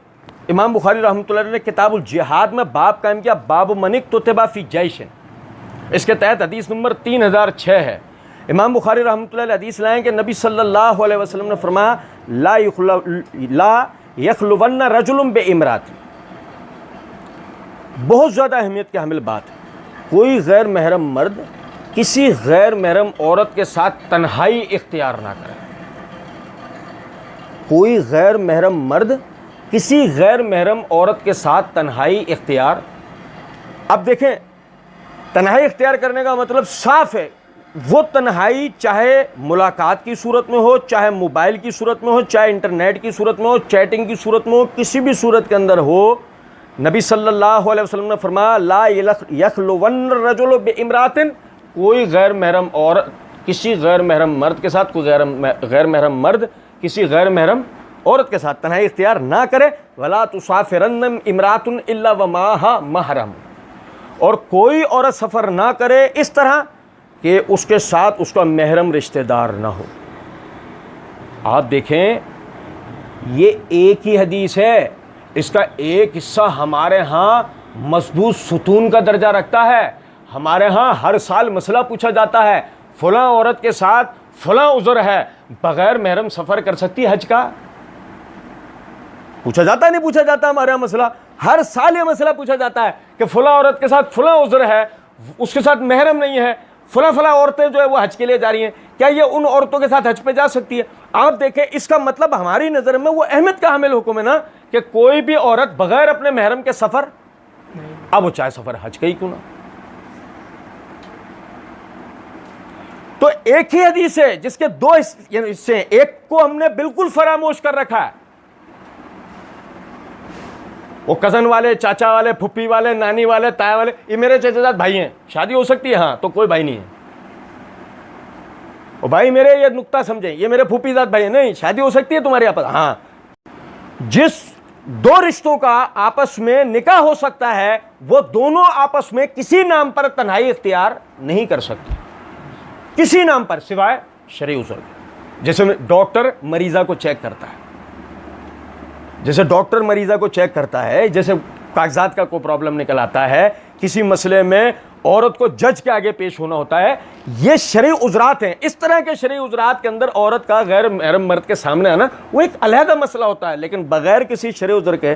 امام بخاری رحمۃ اللہ علیہ نے کتاب الجہاد میں باب قائم کیا، باب من اکتتب فی جیش. اس کے تحت حدیث نمبر 3006 ہے. امام بخاری رحمۃ اللہ علیہ حدیث لائیں کہ نبی صلی اللہ علیہ وسلم نے فرمایا لا یخلون رجل بامرأۃ. بہت زیادہ اہمیت کی حامل بات ہے. کوئی غیر محرم مرد کسی غیر محرم عورت کے ساتھ تنہائی اختیار نہ کرے. کوئی غیر محرم مرد کسی غیر محرم عورت کے ساتھ تنہائی اختیار. اب دیکھیں تنہائی اختیار کرنے کا مطلب صاف ہے، وہ تنہائی چاہے ملاقات کی صورت میں ہو، چاہے موبائل کی صورت میں ہو، چاہے انٹرنیٹ کی صورت میں ہو، چیٹنگ کی صورت میں ہو، کسی بھی صورت کے اندر ہو. نبی صلی اللہ علیہ وسلم نے فرمایا لا یخلون الرجل بامرأۃ، کوئی غیر محرم عورت کسی غیر محرم مرد کے ساتھ، کوئی غیر محرم مرد کسی غیر محرم عورت کے ساتھ تنہائی اختیار نہ کرے. ولا تسافرن امرأۃ الا ومعها محرم، اور کوئی عورت سفر نہ کرے اس طرح کہ اس کے ساتھ اس کا محرم رشتہ دار نہ ہو. آپ دیکھیں یہ ایک ہی حدیث ہے، اس کا ایک حصہ ہمارے ہاں مضبوط ستون کا درجہ رکھتا ہے. ہمارے ہاں ہر سال مسئلہ پوچھا جاتا ہے، فلاں عورت کے ساتھ فلاں عذر ہے، بغیر محرم سفر کر سکتی حج کا؟ پوچھا جاتا ہے نہیں پوچھا جاتا؟ ہمارے یہاں مسئلہ ہر سال یہ مسئلہ پوچھا جاتا ہے کہ فلاں عورت کے ساتھ فلاں عذر ہے، اس کے ساتھ محرم نہیں ہے، فلاں عورتیں جو ہے وہ حج کے لیے جا رہی ہیں، کیا یہ ان عورتوں کے ساتھ حج پہ جا سکتی ہے؟ آپ دیکھیں اس کا مطلب ہماری نظر میں وہ اہمیت کا حامل حکم ہے نا کہ کوئی بھی عورت بغیر اپنے محرم کے سفر، اب وہ چاہے سفر حج کا ہی کیوں نہ. تو ایک ہی حدیث ہے جس کے دو حصے ہیں، ایک کو ہم نے بالکل فراموش کر رکھا ہے. وہ کزن والے، چاچا والے، پھپھی والے، نانی والے، تایا والے، یہ میرے چچا جات بھائی ہیں، شادی ہو سکتی ہے ہاں، تو کوئی بھائی نہیں ہے. وہ بھائی میرے یہ نقطہ سمجھیں، یہ میرے پھوپھی ذات بھائی ہیں، نہیں شادی ہو سکتی ہے تمہارے آپس. ہاں جس دو رشتوں کا آپس میں نکاح ہو سکتا ہے وہ دونوں آپس میں کسی نام پر تنہائی اختیار نہیں کر سکتے، کسی نام پر سوائے شرعی عذر کے. جیسے ڈاکٹر مریضہ کو چیک کرتا ہے، جیسے ڈاکٹر مریضہ کو چیک کرتا ہے، جیسے کاغذات کا کوئی پرابلم نکل آتا ہے، کسی مسئلے میں عورت کو جج کے آگے پیش ہونا ہوتا ہے، یہ شرعی عذرات ہیں. اس طرح کے شرعی عذرات کے اندر عورت کا غیر محرم مرد کے سامنے آنا وہ ایک علیحدہ مسئلہ ہوتا ہے، لیکن بغیر کسی شرعی عذر کے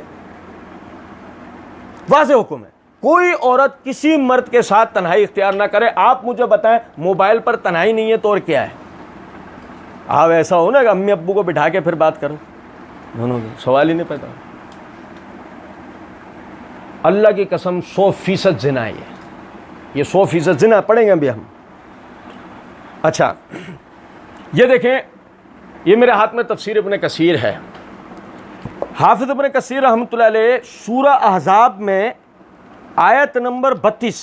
واضح حکم ہے کوئی عورت کسی مرد کے ساتھ تنہائی اختیار نہ کرے. آپ مجھے بتائیں موبائل پر تنہائی نہیں ہے تو اور کیا ہے؟ آپ ایسا ہو نا کہ امی ابو کو بٹھا کے پھر بات کرو، سوال ہی نہیں پیدا. اللہ کی قسم 100% زنا ہے یہ 100% زنا. پڑھیں گے ابھی ہم. اچھا یہ دیکھیں، یہ میرے ہاتھ میں تفسیر ابن کثیر ہے. حافظ ابن کثیر رحمۃ اللہ علیہ سورہ احزاب میں آیت نمبر 32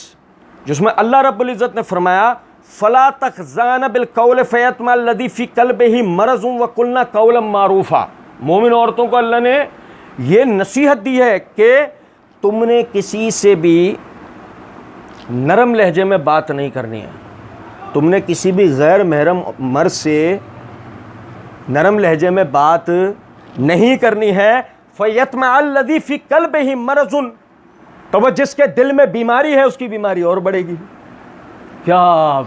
جس میں اللہ رب العزت نے فرمایا فلا تخزان بالقول فیطمع الذی فی قلبہ مرض وقلنا قولا معروفا. مومن عورتوں کو اللہ نے یہ نصیحت دی ہے کہ تم نے کسی سے بھی نرم لہجے میں بات نہیں کرنی ہے، تم نے کسی بھی غیر محرم مرد سے نرم لہجے میں بات نہیں کرنی ہے. فیطمع الذی فی قلبہ مرض، تو وہ جس کے دل میں بیماری ہے اس کی بیماری اور بڑھے گی. کیا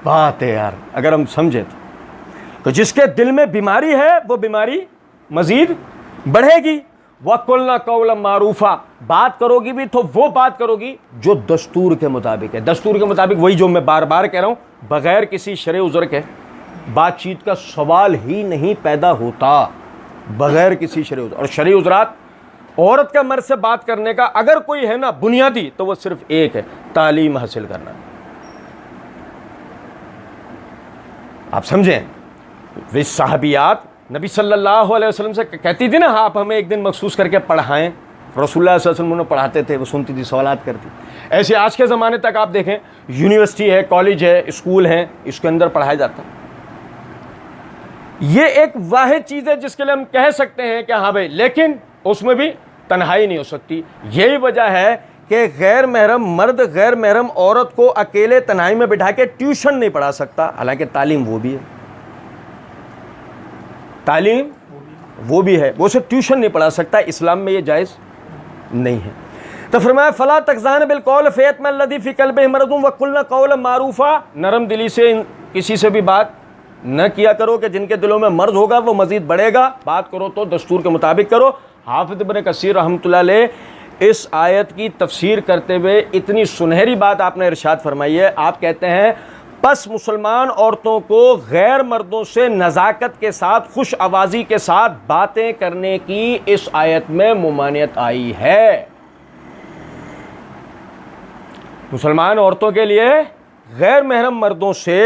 بات ہے یار اگر ہم سمجھے تو. تو جس کے دل میں بیماری ہے وہ بیماری مزید بڑھے گی. وَقُلْنَا قَوْلًا مَعْرُوفًا, بات کرو گی بھی تو وہ بات کرو گی جو دستور کے مطابق ہے. دستور کے مطابق وہی جو میں بار بار کہہ رہا ہوں, بغیر کسی شرع عذر کے بات چیت کا سوال ہی نہیں پیدا ہوتا, بغیر کسی شرع عذر. اور شرعی عذرات عورت کا مرد سے بات کرنے کا اگر کوئی ہے نا بنیادی, تو وہ صرف ایک ہے, تعلیم حاصل کرنا. آپ سمجھیں, وہ صحابیات نبی صلی اللہ علیہ وسلم سے کہتی تھی نا, آپ ہمیں ایک دن مخصوص کر کے پڑھائیں. رسول اللہ صلی اللہ علیہ وسلم انہیں پڑھاتے تھے, وہ سنتی تھی, سوالات کرتی. ایسے آج کے زمانے تک آپ دیکھیں, یونیورسٹی ہے, کالج ہے, اسکول ہیں, اس کے اندر پڑھایا جاتا ہے. یہ ایک واحد چیز ہے جس کے لیے ہم کہہ سکتے ہیں کہ ہاں بھائی, لیکن اس میں بھی تنہائی نہیں ہو سکتی. یہی وجہ ہے کہ غیر محرم مرد غیر محرم عورت کو اکیلے تنہائی میں بٹھا کے ٹیوشن نہیں پڑھا سکتا. حالانکہ تعلیم وہ بھی ہے, تعلیم وہ بھی ہے, وہ اسے ٹیوشن نہیں پڑھا سکتا. اسلام میں یہ جائز نہیں ہے. تو فرمایا فلا تخضعن بالقول فیطمع الذی فی قلبہ مرض وقلن قولا معروفا, نرم دلی سے کسی سے بھی بات نہ کیا کرو کہ جن کے دلوں میں مرض ہوگا وہ مزید بڑھے گا. بات کرو تو دستور کے مطابق کرو. حافظ ابن کثیر رحمۃ اللہ علیہ اس آیت کی تفسیر کرتے ہوئے اتنی سنہری بات آپ نے ارشاد فرمائی ہے. آپ کہتے ہیں پس مسلمان عورتوں کو غیر مردوں سے نزاکت کے ساتھ, خوش آوازی کے ساتھ باتیں کرنے کی اس آیت میں ممانعت آئی ہے. مسلمان عورتوں کے لیے غیر محرم مردوں سے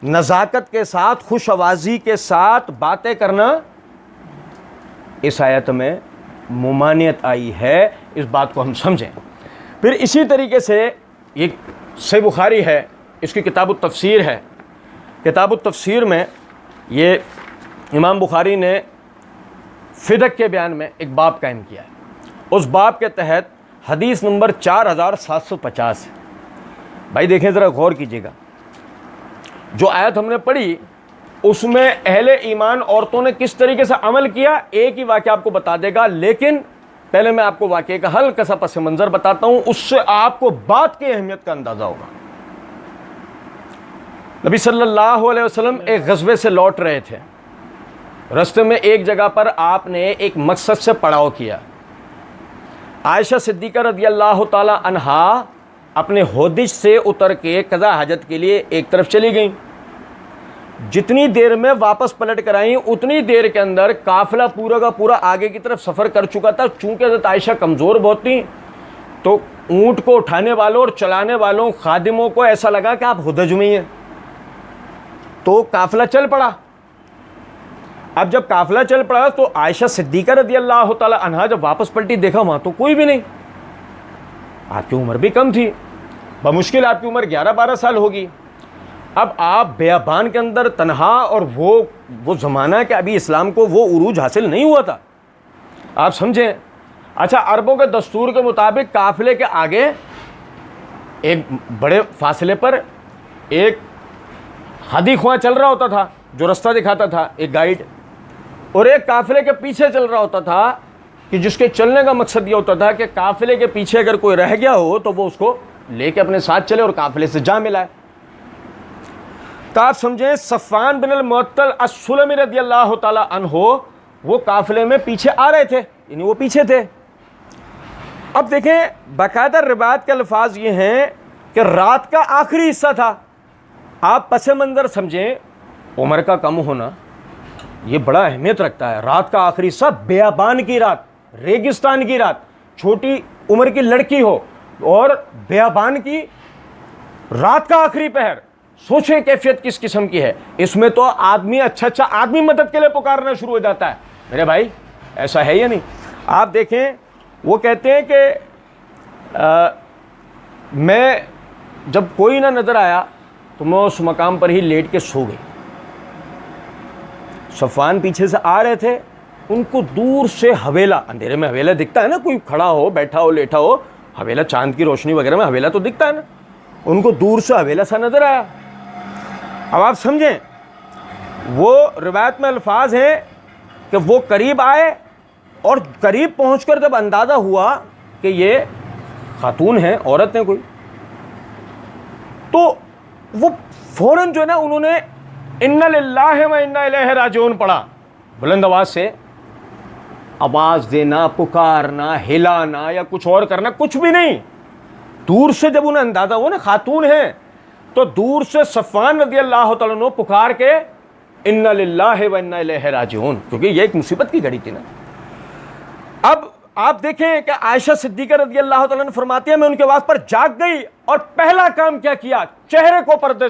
نزاکت کے ساتھ, خوش آوازی کے ساتھ باتیں کرنا اس آیت میں ممانعت آئی ہے. اس بات کو ہم سمجھیں. پھر اسی طریقے سے یہ صحیح بخاری ہے, اس کی کتاب التفسیر ہے. کتاب التفسیر میں یہ امام بخاری نے فدق کے بیان میں ایک باب قائم کیا ہے. اس باب کے تحت حدیث نمبر 4750 ہے. بھائی دیکھیں ذرا غور کیجیے گا, جو آیت ہم نے پڑھی اس میں اہل ایمان عورتوں نے کس طریقے سے عمل کیا, ایک ہی واقعہ آپ کو بتا دے گا. لیکن پہلے میں آپ کو واقعے کا ہلکا سا پس منظر بتاتا ہوں, اس سے آپ کو بات کی اہمیت کا اندازہ ہوگا. نبی صلی اللہ علیہ وسلم ایک غزوے سے لوٹ رہے تھے. راستے میں ایک جگہ پر آپ نے ایک مقصد سے پڑاؤ کیا. عائشہ صدیقہ رضی اللہ تعالی عنہا اپنے ہودج سے اتر کے قضاء حاجت کے لیے ایک طرف چلی گئیں. جتنی دیر میں واپس پلٹ کر آئیں اتنی دیر کے اندر قافلہ پورا کا پورا آگے کی طرف سفر کر چکا تھا. چونکہ حضرت عائشہ کمزور بہت تھیں تو اونٹ کو اٹھانے والوں اور چلانے والوں خادموں کو ایسا لگا کہ آپ ہودج میں ہی ہیں, تو قافلہ چل پڑا. اب جب قافلہ چل پڑا تو عائشہ صدیقہ رضی اللہ تعالی عنہا جب واپس پلٹی, دیکھا وہاں تو کوئی بھی نہیں. آپ کی عمر بھی کم تھی, بمشکل آپ کی عمر 11-12 سال ہوگی. اب آپ بیابان کے اندر تنہا, اور وہ زمانہ کہ ابھی اسلام کو وہ عروج حاصل نہیں ہوا تھا, آپ سمجھیں. اچھا, عربوں کے دستور کے مطابق قافلے کے آگے ایک بڑے فاصلے پر ایک ہادی خواں چل رہا ہوتا تھا جو رستہ دکھاتا تھا, ایک گائیڈ, اور ایک قافلے کے پیچھے چل رہا ہوتا تھا کہ جس کے چلنے کا مقصد یہ ہوتا تھا کہ قافلے کے پیچھے اگر کوئی رہ گیا ہو تو وہ اس کو لے کے اپنے ساتھ چلے اور قافلے سے جا ملائے. تو آپ سمجھیں صفوان بن المعطل السلمی رضی اللہ تعالی عنہ وہ قافلے میں پیچھے آ رہے تھے, یعنی وہ پیچھے تھے. اب دیکھیں باقاعدہ روایت کے الفاظ یہ ہیں کہ رات کا آخری حصہ تھا. آپ پس منظر سمجھیں, عمر کا کم ہونا یہ بڑا اہمیت رکھتا ہے. رات کا آخری حصہ, بیابان کی رات, ریگستان کی رات, چھوٹی عمر کی لڑکی ہو اور بیابان کی رات کا آخری پہر, سوچیں کیفیت کس قسم کی ہے. اس میں تو آدمی اچھا آدمی مدد کے لیے پکارنا شروع ہو جاتا ہے. میرے بھائی ایسا ہے یا نہیں؟ آپ دیکھیں وہ کہتے ہیں کہ میں جب کوئی نہ نظر آیا تو میں اس مقام پر ہی لیٹ کے سو گئی. صفوان پیچھے سے آ رہے تھے, ان کو دور سے حویلا, اندھیرے میں حویلا دکھتا ہے نا, کوئی کھڑا ہو بیٹھا ہو لیٹا ہو, حویلا چاند کی روشنی وغیرہ میں حویلا تو دکھتا ہے نا, ان کو دور سے حویلا سا نظر آیا. اب آپ سمجھیں وہ روایت میں الفاظ ہیں کہ وہ قریب آئے اور قریب پہنچ کر جب اندازہ ہوا کہ یہ خاتون ہیں, عورت ہیں کوئی, تو وہ فوراً جو ہے نا انہوں نے اِنَّ لِلَّهِ وَإِنَّا إِلَيْهِ راجعون پڑھا، بلند آواز سے آواز دینا، پکارنا، ہلانا یا کچھ اور کرنا کچھ بھی نہیں. دور سے جب انہیں اندازہ ہوا نا خاتون ہیں، تو دور سے صفوان رضی اللہ تعالیٰ عنہ پکار کے اِنَّ لِلَّهِ وَإِنَّا إِلَيْهِ راجعون، کیونکہ یہ ایک مصیبت کی گھڑی تھی نا. اب آپ دیکھیں کہ عائشہ صدیقہ رضی اللہ تعالیٰ عنہ فرماتی ہے میں ان کے آواز پر جاگ گئی اور پہلا کام کیا کیا، چہرے کو پردے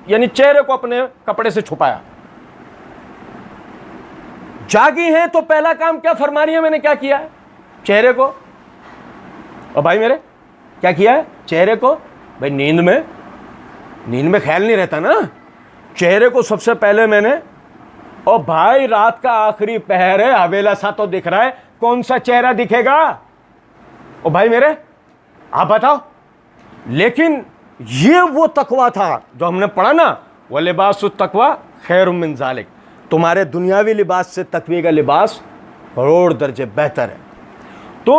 یعنی چہرے کو اپنے کپڑے سے چھپایا. جاگی ہیں تو پہلا کام کیا فرما رہی ہے، میں نے کیا کیا ہے، چہرے کو. اور بھائی میرے کیا کیا ہے، چہرے کو. بھائی نیند میں خیال نہیں رہتا نا، چہرے کو سب سے پہلے میں نے. اور بھائی رات کا آخری پہر ہے، حویلا سا تو دکھ رہا ہے، کون سا چہرہ دکھے گا. اور بھائی میرے آپ بتاؤ. لیکن یہ وہ تقویٰ تھا جو ہم نے پڑھا نا، وَلِبَاسُ التَّقْوَىٰ خَيْرٌ مِّن ذَلِكَ، تمہارے دنیاوی لباس سے تقوی کا لباس کروڑ درجے بہتر ہے. تو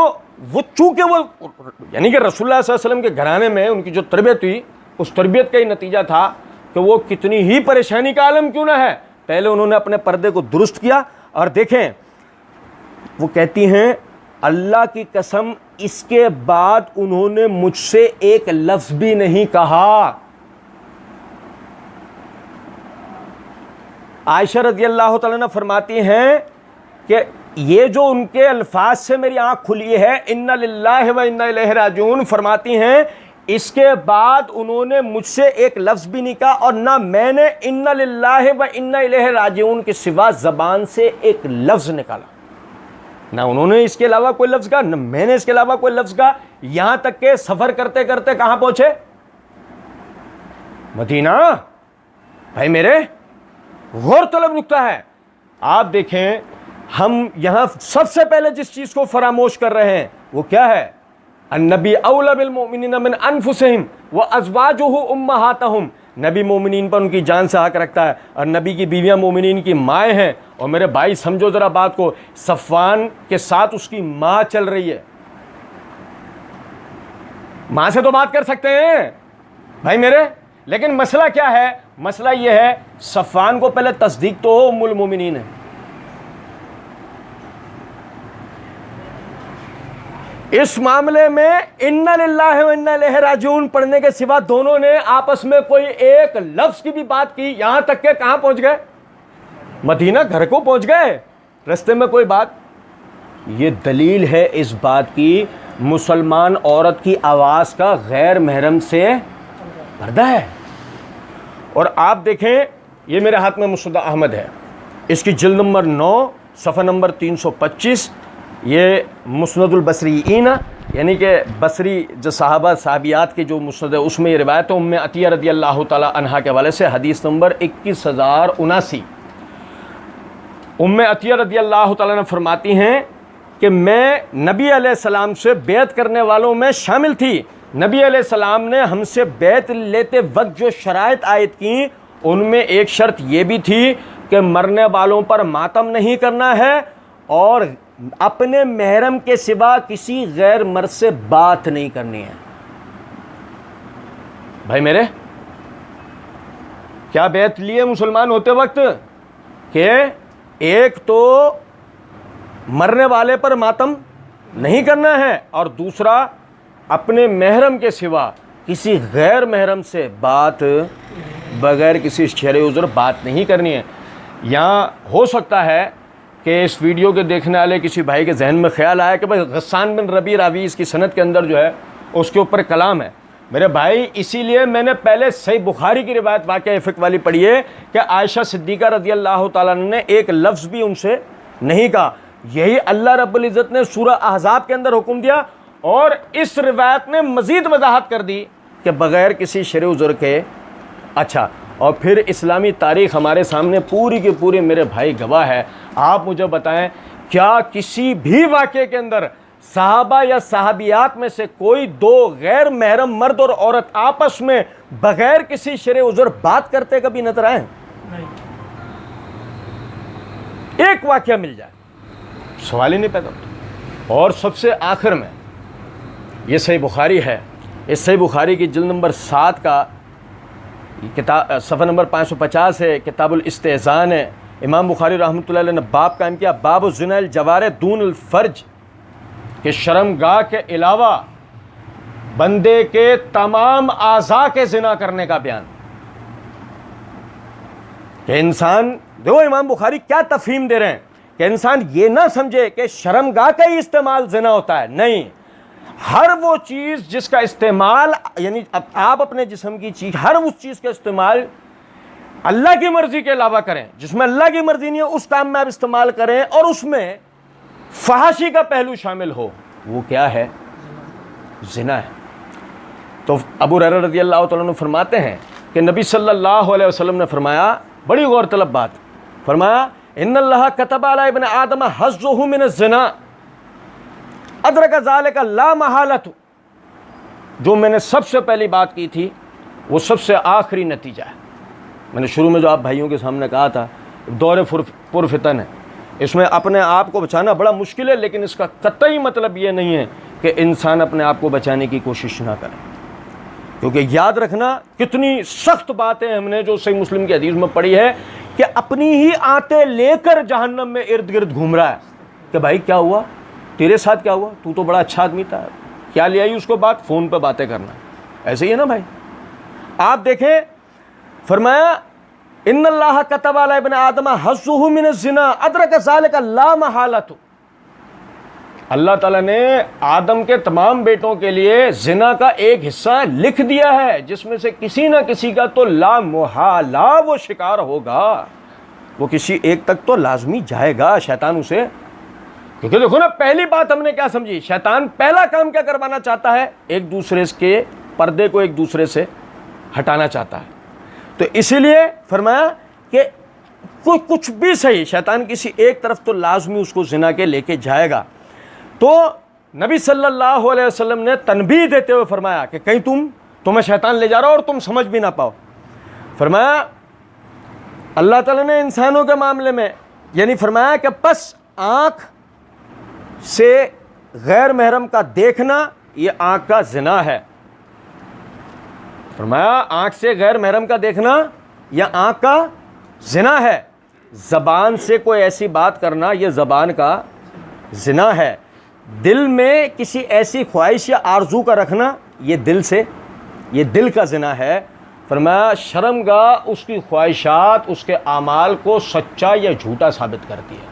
وہ چونکہ وہ یعنی کہ رسول اللہ صلی اللہ علیہ وسلم کے گھرانے میں ان کی جو تربیت ہوئی، اس تربیت کا ہی نتیجہ تھا کہ وہ کتنی ہی پریشانی کا عالم کیوں نہ ہے، پہلے انہوں نے اپنے پردے کو درست کیا. اور دیکھیں وہ کہتی ہیں اللہ کی قسم اس کے بعد انہوں نے مجھ سے ایک لفظ بھی نہیں کہا. عائشہ رضی اللہ تعالیٰ عنہ فرماتی ہیں کہ یہ جو ان کے الفاظ سے میری آنکھ کھلی ہے، اِنَّ لِلَّهِ وَإِنَّا إِلَيْهِ راجعون، فرماتی ہیں اس کے بعد انہوں نے مجھ سے ایک لفظ بھی نہیں کہا، اور نہ میں نے اِنَّ لِلَّهِ وَإِنَّا إِلَيْهِ راجعون کے سوا زبان سے ایک لفظ نکالا. نہ انہوں نے اس کے علاوہ کوئی لفظ کہا، نہ میں نے اس کے علاوہ کوئی لفظ کہا. یہاں تک کہ سفر کرتے کرتے کہاں پہنچے، مدینہ. بھائی میرے غور طلب نکتہ ہے. آپ دیکھیں ہم یہاں سب سے پہلے جس چیز کو فراموش کر رہے ہیں وہ کیا ہے، النبی اولی بالمؤمنین من انفسہم وازواجہ امہاتہم. نبی مومنین پر ان کی جان سے حق رکھتا ہے، اور نبی کی بیویاں مومنین کی مائیں ہیں. اور میرے بھائی سمجھو ذرا بات کو، صفوان کے ساتھ اس کی ماں چل رہی ہے. ماں سے تو بات کر سکتے ہیں بھائی میرے، لیکن مسئلہ کیا ہے، مسئلہ یہ ہے صفوان کو پہلے تصدیق تو ام المومنین ہے. اس معاملے میں اِنَّ لِلَّهِ وَإِنَّا إِلَيْهِ راجعون پڑھنے کے سوا دونوں نے آپس میں کوئی ایک لفظ کی بھی بات کی. یہاں تک کہ کہاں پہنچ گئے، مدینہ گھر کو پہنچ گئے، رستے میں کوئی بات. یہ دلیل ہے اس بات کی مسلمان عورت کی آواز کا غیر محرم سے پردہ ہے. اور آپ دیکھیں یہ میرے ہاتھ میں مسند احمد ہے، اس کی جلد نمبر 9 صفحہ نمبر 325. یہ مسند البصریین یعنی کہ بصری جو صحابہ صحابیات کے جو مسند ہے اس میں یہ روایت ہے ام عطیہ رضی اللہ تعالی عنہا کے حوالے سے، حدیث نمبر 21079. ام عطیہ رضی اللہ تعالیٰ عنہ فرماتی ہیں کہ میں نبی علیہ السلام سے بیعت کرنے والوں میں شامل تھی. نبی علیہ السلام نے ہم سے بیعت لیتے وقت جو شرائط عائد کیں ان میں ایک شرط یہ بھی تھی کہ مرنے والوں پر ماتم نہیں کرنا ہے اور اپنے محرم کے سوا کسی غیر مرد سے بات نہیں کرنی ہے. بھائی میرے کیا بیعت لیے مسلمان ہوتے وقت کہ ایک تو مرنے والے پر ماتم نہیں کرنا ہے اور دوسرا اپنے محرم کے سوا کسی غیر محرم سے بات بغیر کسی شرعی عذر بات نہیں کرنی ہے. یہاں ہو سکتا ہے کہ اس ویڈیو کے دیکھنے والے کسی بھائی کے ذہن میں خیال آیا کہ بھائی غسان بن ربیع راوی اس کی سند کے اندر جو ہے اس کے اوپر کلام ہے. میرے بھائی اسی لیے میں نے پہلے صحیح بخاری کی روایت واقعہ افق والی پڑھی ہے کہ عائشہ صدیقہ رضی اللہ تعالیٰ عنہ نے ایک لفظ بھی ان سے نہیں کہا. یہی اللہ رب العزت نے سورہ احزاب کے اندر حکم دیا اور اس روایت نے مزید وضاحت کر دی کہ بغیر کسی شرعی عذر کے. اچھا اور پھر اسلامی تاریخ ہمارے سامنے پوری کی پوری میرے بھائی گواہ ہے. آپ مجھے بتائیں کیا کسی بھی واقعے کے اندر صحابہ یا صحابیات میں سے کوئی دو غیر محرم مرد اور عورت آپس میں بغیر کسی شرعی عذر بات کرتے کبھی نظر آئے؟ ایک واقعہ مل جائے سوال ہی نہیں پیدا ہوتا. اور سب سے آخر میں یہ صحیح بخاری ہے، اس صحیح بخاری کی جلد نمبر 7 کا کتاب صفحہ نمبر 550 ہے، کتاب الاستئذان ہے، امام بخاری رحمۃ اللہ علیہ نے باب قائم کیا، باب الزنا الجوارح دون الفرج، کہ شرمگاہ کے علاوہ بندے کے تمام اعضاء کے زنا کرنے کا بیان، کہ انسان دیکھو امام بخاری کیا تفہیم دے رہے ہیں کہ انسان یہ نہ سمجھے کہ شرمگاہ کا ہی استعمال زنا ہوتا ہے، نہیں، ہر وہ چیز جس کا استعمال، یعنی آپ اپنے جسم کی چیز، ہر اس چیز کا استعمال اللہ کی مرضی کے علاوہ کریں، جس میں اللہ کی مرضی نہیں ہے اس کام میں آپ استعمال کریں، اور اس میں فحاشی کا پہلو شامل ہو، وہ کیا ہے؟ زنا ہے۔ تو ابو ہریرہ رضی اللہ تعالیٰ عنہ فرماتے ہیں کہ نبی صلی اللہ علیہ وسلم نے فرمایا، بڑی غور طلب بات، فرمایا ان اللہ کتب علی ابن آدم حظہ من الزنا ادرک ذلک لا محالۃ، جو میں نے سب سے پہلی بات کی تھی وہ سب سے آخری نتیجہ ہے۔ میں نے شروع میں جو آپ بھائیوں کے سامنے کہا تھا، دور پرفتن ہے، اس میں اپنے آپ کو بچانا بڑا مشکل ہے، لیکن اس کا قطعی مطلب یہ نہیں ہے کہ انسان اپنے آپ کو بچانے کی کوشش نہ کرے، کیونکہ یاد رکھنا کتنی سخت باتیں ہم نے جو صحیح مسلم کی حدیث میں پڑھی ہے کہ اپنی ہی آنتیں لے کر جہنم میں ارد گرد گھوم رہا ہے کہ بھائی کیا ہوا، تیرے ساتھ کیا ہوا، تو بڑا اچھا آدمی تھا، کیا لے آئی اس کو بات، فون پہ باتیں کرنا، ایسے ہی ہے نا بھائی۔ آپ دیکھیں فرمایا ان اللہ کتب علی ابن آدم حظہ من الزنا ادرک ذلک لا محالۃ، اللہ تعالیٰ نے آدم کے تمام بیٹوں کے لیے زنا کا ایک حصہ لکھ دیا ہے، جس میں سے کسی نہ کسی کا تو لا محالہ وہ شکار ہوگا، وہ کسی ایک تک تو لازمی جائے گا، شیطان اسے، کیونکہ دیکھو نا پہلی بات ہم نے کیا سمجھی، شیطان پہلا کام کیا کروانا چاہتا ہے، ایک دوسرے کے پردے کو ایک دوسرے سے ہٹانا چاہتا ہے، تو اسی لیے فرمایا کہ کوئی کچھ بھی صحیح، شیطان کسی ایک طرف تو لازمی اس کو زنا کے لے کے جائے گا۔ تو نبی صلی اللہ علیہ وسلم نے تنبیہ دیتے ہوئے فرمایا کہ کہیں تمہیں شیطان لے جا رہا اور تم سمجھ بھی نہ پاؤ، فرمایا اللہ تعالیٰ نے انسانوں کے معاملے میں یعنی فرمایا کہ بس آنکھ سے غیر محرم کا دیکھنا یہ آنکھ کا زنا ہے، فرمایا آنکھ سے غیر محرم کا دیکھنا یہ آنکھ کا زنا ہے، زبان سے کوئی ایسی بات کرنا یہ زبان کا زنا ہے، دل میں کسی ایسی خواہش یا آرزو کا رکھنا یہ دل کا زنا ہے، فرمایا شرمگاہ اس کی خواہشات اس کے اعمال کو سچا یا جھوٹا ثابت کرتی ہے،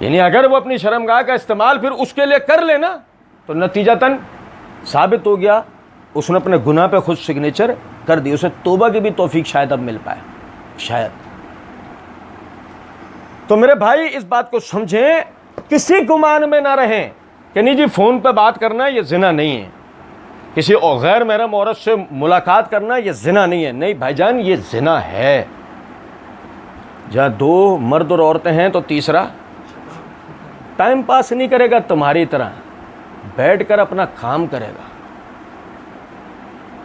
یعنی اگر وہ اپنی شرمگاہ کا استعمال پھر اس کے لیے کر لینا تو نتیجتاً ثابت ہو گیا اس نے اپنے گناہ پہ خود سگنیچر کر دی، اسے توبہ کی بھی توفیق شاید اب مل پائے، شاید۔ تو میرے بھائی اس بات کو سمجھیں، کسی گمان میں نہ رہیں کہ نہیں جی فون پہ بات کرنا یہ زنا نہیں ہے، کسی غیر محرم عورت سے ملاقات کرنا یہ زنا نہیں ہے، نہیں بھائی جان یہ زنا ہے، جہاں دو مرد اور عورتیں ہیں تو تیسرا ٹائم پاس نہیں کرے گا تمہاری طرح، بیٹھ کر اپنا کام کرے گا،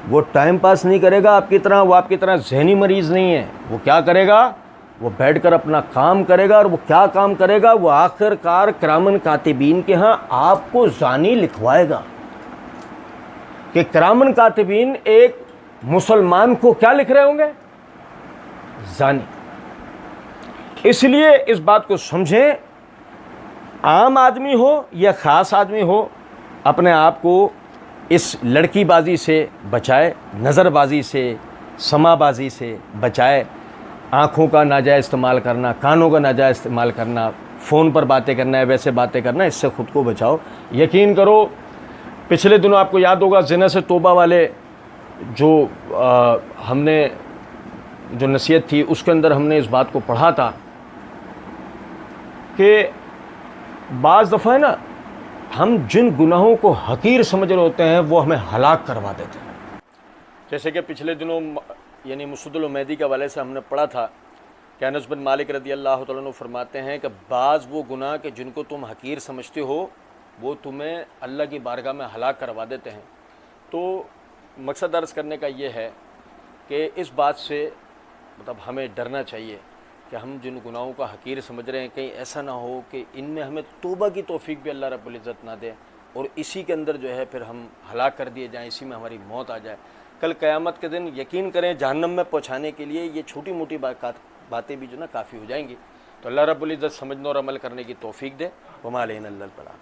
وہ ٹائم پاس نہیں کرے گا آپ کی طرح، وہ آپ کی طرح ذہنی مریض نہیں ہے، وہ کیا کرے گا، وہ بیٹھ کر اپنا کام کرے گا، اور وہ کیا کام کرے گا، وہ آخر کار کرامن کاتبین کے ہاں آپ کو زانی لکھوائے گا، کہ کرامن کاتبین ایک مسلمان کو کیا لکھ رہے ہوں گے، زانی۔ اس لیے اس بات کو سمجھیں، عام آدمی ہو یا خاص آدمی ہو، اپنے آپ کو اس لڑکی بازی سے بچائے، نظر بازی سے، سما بازی سے بچائے، آنکھوں کا ناجائز استعمال کرنا، کانوں کا ناجائز استعمال کرنا، فون پر باتیں کرنا ہے ویسے باتیں کرنا، اس سے خود کو بچاؤ۔ یقین کرو پچھلے دنوں آپ کو یاد ہوگا زنا سے توبہ والے جو ہم نے جو نصیحت تھی اس کے اندر ہم نے اس بات کو پڑھا تھا کہ بعض دفعہ نا ہم جن گناہوں کو حقیر سمجھ رہے ہوتے ہیں وہ ہمیں ہلاک کروا دیتے ہیں، جیسے کہ پچھلے دنوں یعنی مسعود الحمیدی کے حوالے سے ہم نے پڑھا تھا کہ انس بن مالک رضی اللہ تعالیٰ عنہ فرماتے ہیں کہ بعض وہ گناہ کہ جن کو تم حقیر سمجھتے ہو وہ تمہیں اللہ کی بارگاہ میں ہلاک کروا دیتے ہیں۔ تو مقصد عرض کرنے کا یہ ہے کہ اس بات سے مطلب ہمیں ڈرنا چاہیے کہ ہم جن گناہوں کا حقیر سمجھ رہے ہیں کہیں ایسا نہ ہو کہ ان میں ہمیں توبہ کی توفیق بھی اللہ رب العزت نہ دے اور اسی کے اندر جو ہے پھر ہم ہلاک کر دیے جائیں، اسی میں ہماری موت آ جائے۔ کل قیامت کے دن یقین کریں جہنم میں پہنچانے کے لیے یہ چھوٹی موٹی باتیں بھی جو نا کافی ہو جائیں گی. تو اللہ رب العزت سمجھنے اور عمل کرنے کی توفیق دے. وما علینا الا البلاغ.